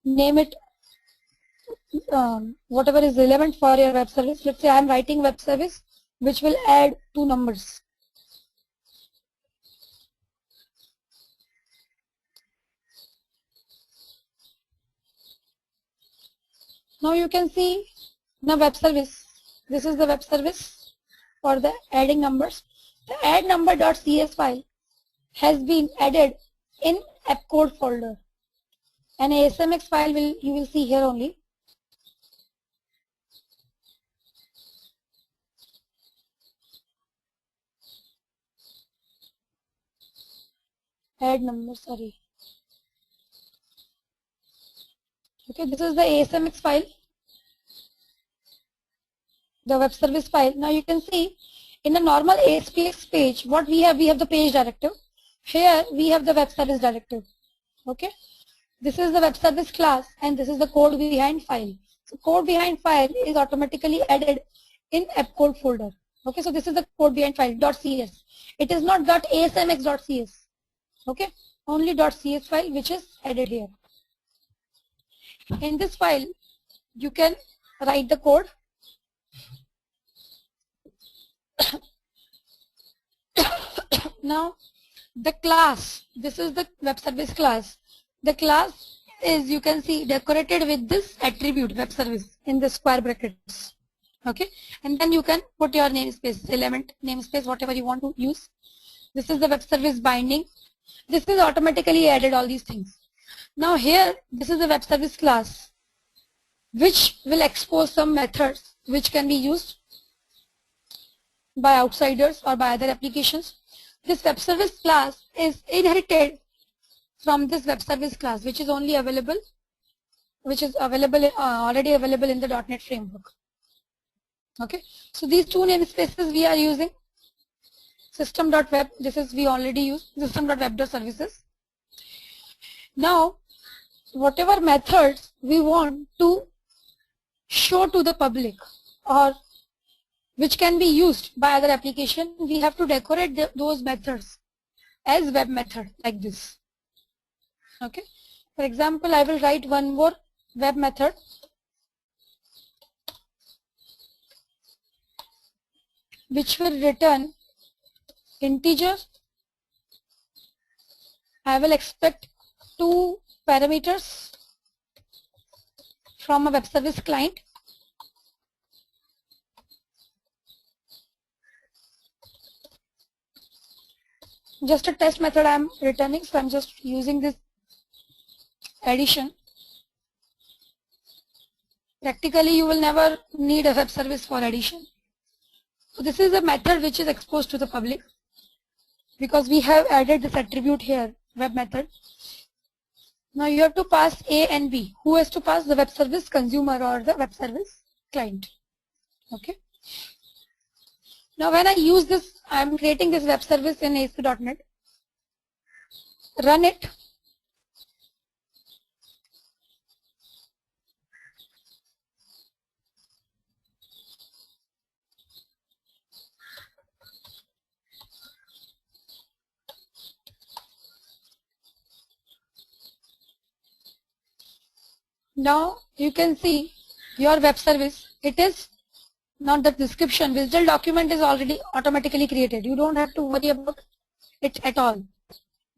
Name it whatever is relevant for your web service. Let's say I am writing web service which will add 2 numbers. Now you can see the web service. This is the web service for the adding numbers. The add number.cs file has been added in AppCode folder. An ASMX file you will see here only. Add number, sorry. Okay, this is the ASMX file, the web service file. Now you can see in the normal ASPX page, what we have the page directive. Here we have the web service directive. Okay, this is the web service class and this is the code behind file. So code behind file is automatically added in AppCode folder. Okay, so this is the code behind file .cs. It is not .asmx.cs. Okay, only .cs file which is added here. In this file, you can write the code. Now, the class, this is the web service class. The class is, you can see, decorated with this attribute web service in the square brackets. Okay, and then you can put your namespace, element, namespace, whatever you want to use. This is the web service binding. This is automatically added, all these things. Now here, this is the web service class, which will expose some methods which can be used by outsiders or by other applications. This web service class is inherited from this web service class, which is only available, already available in the .NET framework. Okay, so these 2 namespaces we are using. system.web. This is we already use system.web.services. Now, whatever methods we want to show to the public or which can be used by other application, we have to decorate those methods as web method like this. Okay. For example, I will write one more web method which will return integer. I will expect 2 parameters from a web service client. Just a test method I am returning, so I am just using this addition. Practically, you will never need a web service for addition. So this is a method which is exposed to the public because we have added this attribute here, web method. Now you have to pass A and B. Who has to pass? The web service consumer or the web service client. Okay. Now when I use this, I am creating this web service in ASP.NET. Run it. Now you can see your web service. It is not the description. Visual document is already automatically created. You don't have to worry about it at all.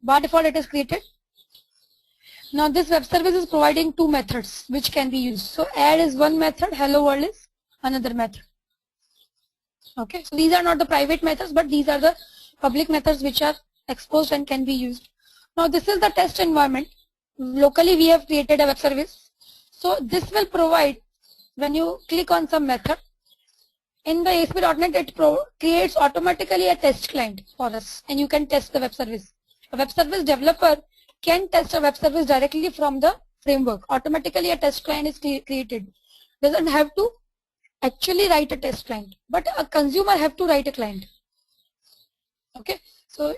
By default, it is created. Now this web service is providing 2 methods which can be used. So add is one method, hello world is another method. Okay, so these are not the private methods, but these are the public methods which are exposed and can be used. Now this is the test environment. Locally we have created a web service. So this will provide, when you click on some method, in the ASP.NET it creates automatically a test client for us and you can test the web service. A web service developer can test a web service directly from the framework. Automatically a test client is created. Doesn't have to actually write a test client, but a consumer have to write a client. Okay, so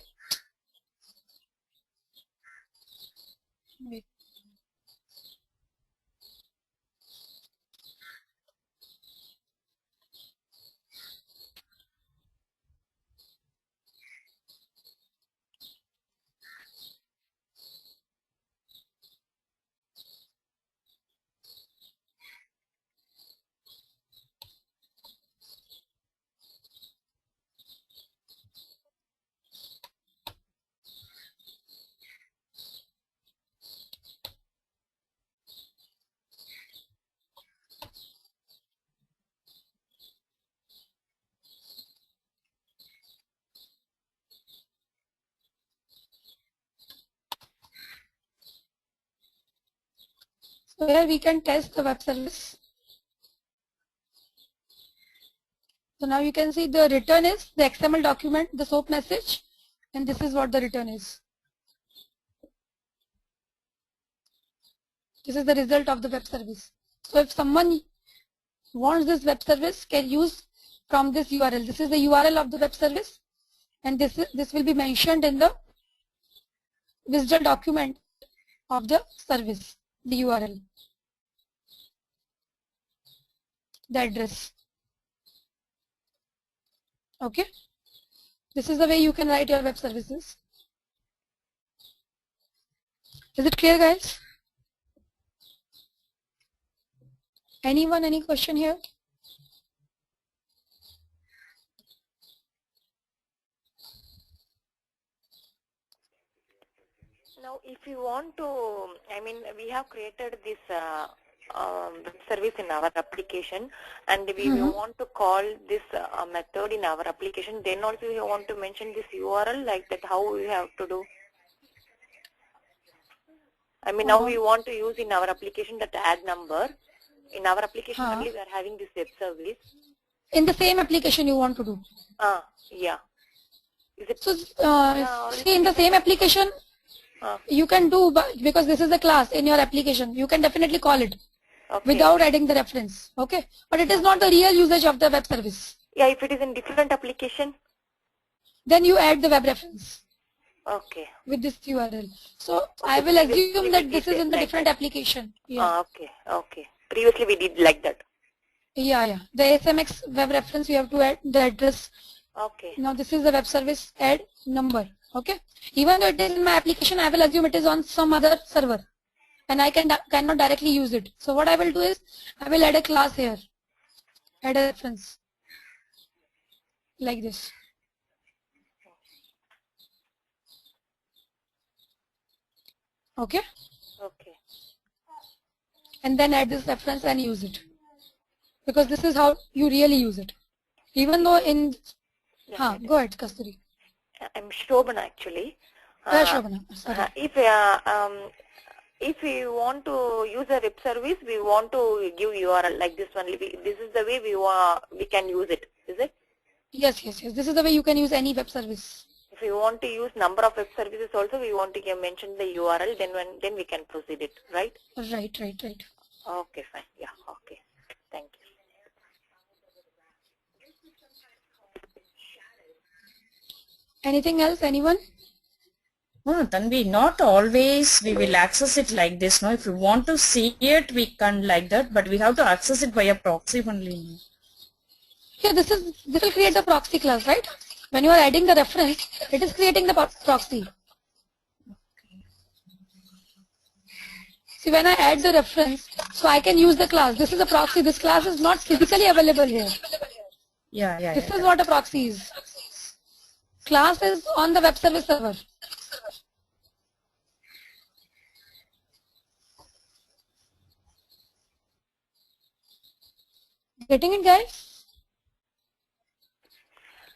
wait. So here we can test the web service. So now you can see the return is the XML document, the SOAP message, and this is what the return is. This is the result of the web service. So if someone wants this web service, can use from this URL. This is the URL of the web service, and this will be mentioned in the visual document of the service, the URL, the address. Okay, this is the way you can write your web services. Is it clear, guys? Anyone, any question here? Now, if you want to, I mean, we have created this web service in our application, and we want to call this method in our application, then also you want to mention this URL like that, how we have to do? I mean, now we want to use in our application that add number. In our application only we are having this web service. In the same application you want to do? Yeah. Is it so, see, in the same application, you can do, because this is the class in your application, you can definitely call it without adding the reference. Okay, but it is not the real usage of the web service. Yeah, if it is in different application. then you add the web reference Okay. with this URL. So Okay, I will previously assume we that this did is in the like different that. application. Yeah. Okay. Okay. Previously we did like that. Yeah. The ASMX web reference, you have to add the address. Okay. Now this is the web service add number. Okay. Even though it is in my application, I will assume it is on some other server, and I cannot directly use it. So what I will do is I will add a class here, add a reference like this. Okay. Okay. And then add this reference and use it, because this is how you really use it. Even though in go ahead, Kasturi. I'm Shobana actually. Shobana, sorry. If we want to use a web service, we want to give URL like this one. This is the way we can use it. Is it? Yes. This is the way you can use any web service. If we want to use number of web services also, we want to mention the URL. Then we can proceed it, right? Right. Okay, fine. Yeah. Okay. Thank you. Anything else? Anyone? No, Tanvi, not always we will access it like this. No, if we want to see it, we can like that, but we have to access it via proxy only. No? Yeah, this will create the proxy class, right? When you are adding the reference, it is creating the proxy. See, when I add the reference, so I can use the class. This is a proxy. This class is not physically available here. Yeah. This is what a proxy is. Class is on the web service server. Getting it, guys?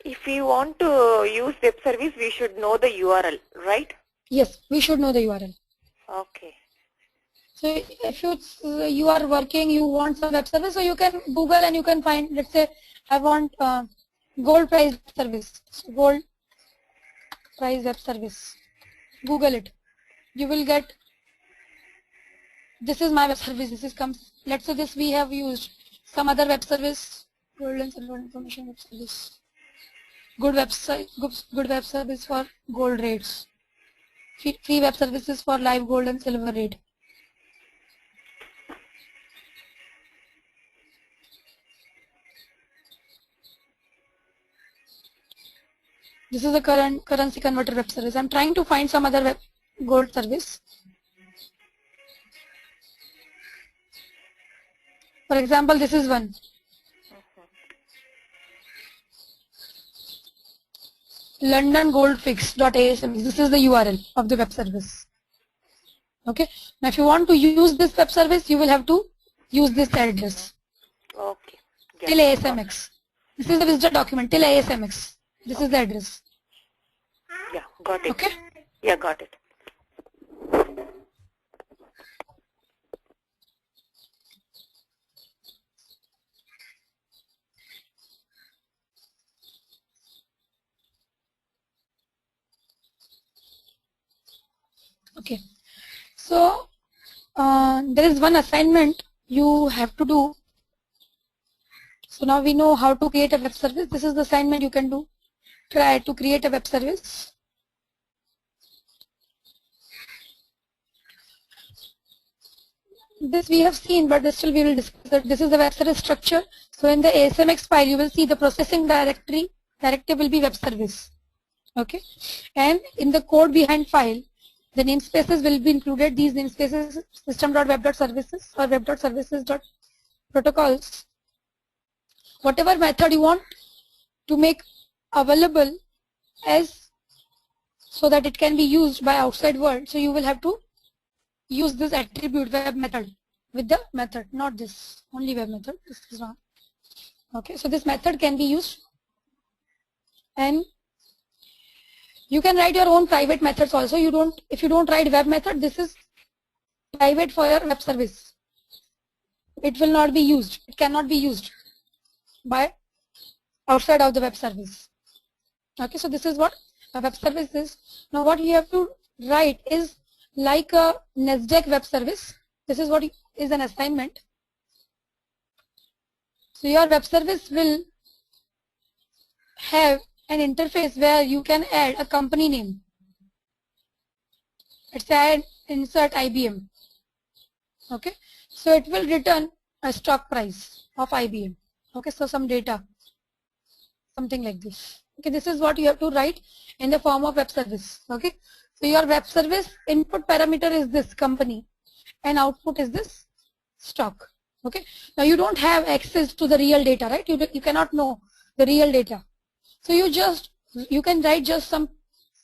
If we want to use web service, we should know the URL, right? Yes, we should know the URL. Okay. So if you are working, you want some web service, so you can Google and you can find, let's say, I want gold price service, gold price web service. Google it. You will get, this is my web service, this is comes, let's say this we have used some other web service, gold and silver information web service. Good website, good web service for gold rates. Free web services for live gold and silver rate. This is the current currency converter web service. I'm trying to find some other web gold service. For example, this is one. LondonGoldFix.asm. This is the URL of the web service. Okay. Now, if you want to use this web service, you will have to use this address. Okay. Yeah. Till ASMX. This is the visitor document till ASMX. This is the address. Yeah, got it. Okay. Yeah, got it. Okay. So there is one assignment you have to do. So now we know how to create a web service. This is the assignment you can do. Try to create a web service. This we have seen, but still we will discuss that. This is the web service structure. So in the ASMX file, you will see the processing directive will be web service. Okay. And in the code behind file, the namespaces will be included. These namespaces, system.web.services or web.services.protocols. Whatever method you want to make available as so that it can be used by outside world. So you will have to use this attribute web method with the method, not this, only web method. This is wrong. Okay, so this method can be used, and you can write your own private methods also. If you don't write web method, this is private for your web service. It will not be used. It cannot be used by outside of the web service. Okay, so this is what a web service is. Now what you have to write is like a NASDAQ web service. This is what is an assignment. So your web service will have an interface where you can add a company name. Let's say insert IBM. Okay, so it will return a stock price of IBM. Okay, so some data, something like this. Okay, this is what you have to write in the form of web service. Okay, so your web service input parameter is this company and output is this stock. Okay, now you don't have access to the real data, right? You cannot know the real data. So you can write just some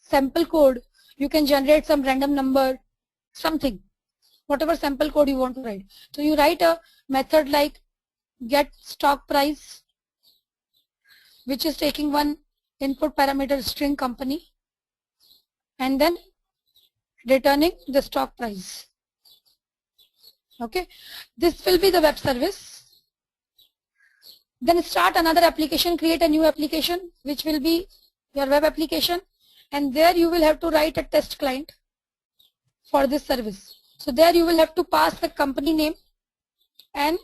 sample code. You can generate some random number, something, whatever sample code you want to write. So you write a method like get stock price, which is taking one input parameter string company and then returning the stock price. Okay, this will be the web service. Then start another application, create a new application, which will be your web application, and there you will have to write a test client for this service. So there you will have to pass the company name, and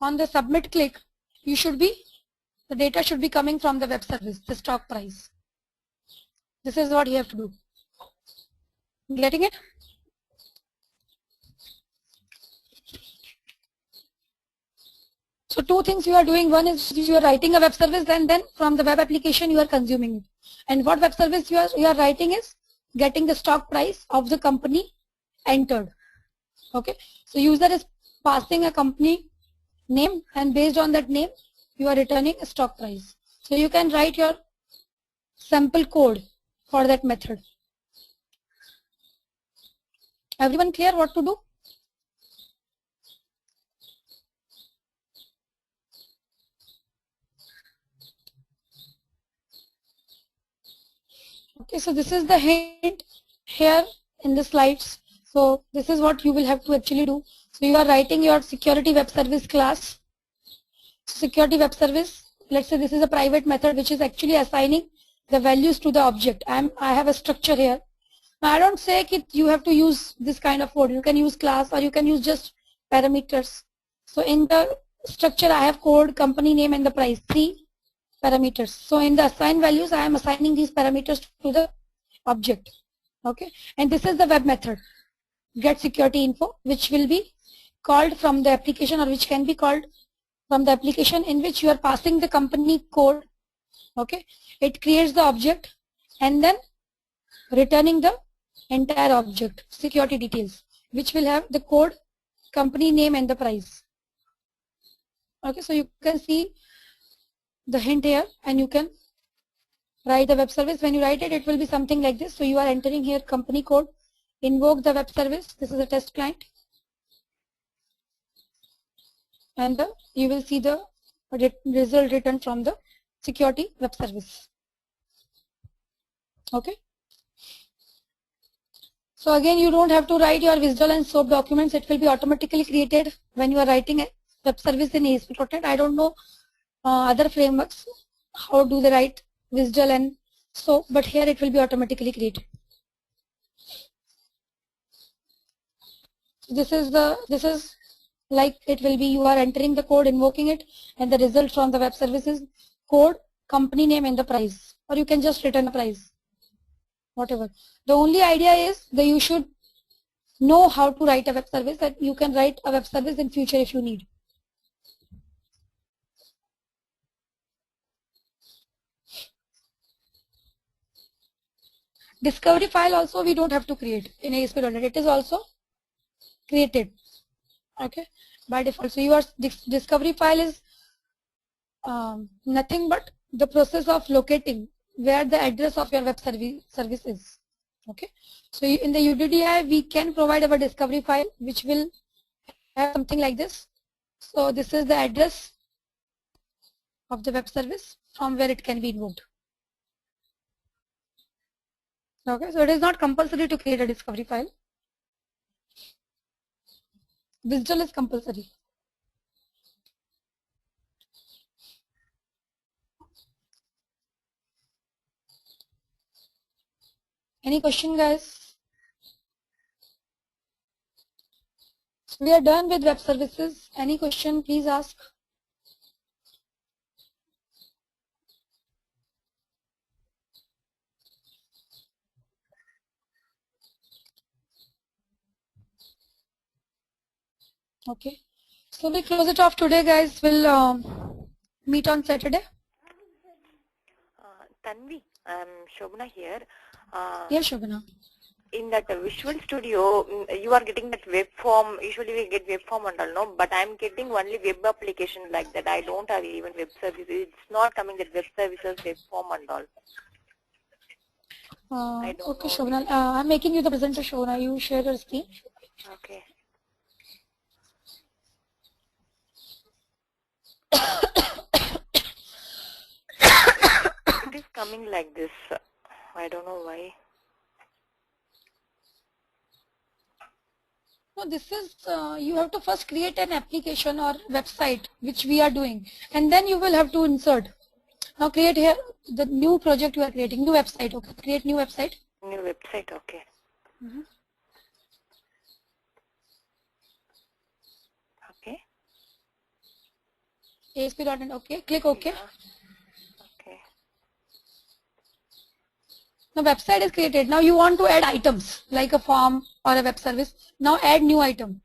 on the submit click, the data should be coming from the web service, the stock price. This is what you have to do. Getting it? So two things you are doing. One is you are writing a web service, and then from the web application you are consuming it. And what web service you are writing is getting the stock price of the company entered. Okay, so user is passing a company name, and based on that name you are returning a stock price. So you can write your sample code for that method. Everyone clear what to do? Okay, so this is the hint here in the slides. So this is what you will have to actually do. So you are writing your security web service class. Security web service, let's say this is a private method which is actually assigning the values to the object. I have a structure here. Now I don't say that you have to use this kind of code. You can use class or you can use just parameters. So in the structure I have code, company name and the price, 3 parameters. So in the assign values I am assigning these parameters to the object. Okay, and this is the web method, get security info, which will be called from the application, or which can be called from the application, in which you are passing the company code. Okay, it creates the object and then returning the entire object, security details, which will have the code, company name and the price. Okay, so you can see the hint here, and you can write the web service. When you write it, it will be something like this. So you are entering here company code, invoke the web service. This is a test client, and you will see the result written from the security web service. Okay. So again, you don't have to write your WSDL and SOAP documents. It will be automatically created when you are writing a web service in ASP.NET. I don't know other frameworks, how do they write WSDL and SOAP, but here it will be automatically created. This is like it will be, you are entering the code, invoking it, and the result from the web service is code, company name and the price, or you can just return a price, whatever. The only idea is that you should know how to write a web service, that you can write a web service in future if you need. Discovery file also we don't have to create in ASP.NET. It is also created, okay, by default. So your discovery file is nothing but the process of locating where the address of your web service is. Okay, so in the UDDI we can provide our discovery file, which will have something like this. So this is the address of the web service from where it can be invoked. Okay, so it is not compulsory to create a discovery file. WSDL is compulsory. Any question, guys? So we are done with web services. Any question, please ask. Okay. So we close it off today, guys. We'll meet on Saturday. Tanvi, Shobana here. Yeah, Shobana. In that Visual Studio, you are getting that web form. Usually we get web form and all, no? But I'm getting only web application like that. I don't have even web services. It's not coming that web services, web form and all. I don't Okay, know. Shobana. I'm making you the presenter, Shobana. You share your screen. Okay. It is coming like this. I don't know why. No, this is, you have to first create an application or website, which we are doing. And then you will have to insert. Now create here the new project you are creating, new website. Okay, create new website. New website, okay. Okay. ASP.NET, okay. Click OK. Yeah. Okay. Now website is created. Now you want to add items like a form or a web service. Now add new item.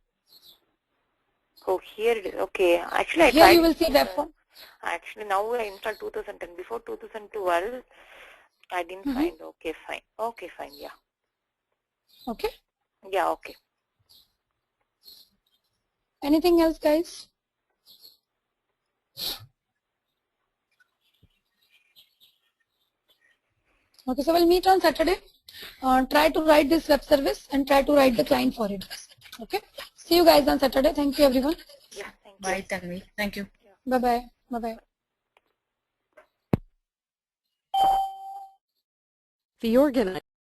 Oh, here it is. Okay. Actually, I Here tried. you will see web form. Actually, now I installed 2010. Before 2012, I didn't find. Okay, fine. Okay, fine. Yeah. Okay. Yeah, okay. Anything else, guys? Okay, so we'll meet on Saturday. Try to write this web service and try to write the client for it. Okay. See you guys on Saturday. Thank you, everyone. Yeah, thank you. Bye, Tanvi. Thank you. Bye-bye. Bye-bye. The organizer.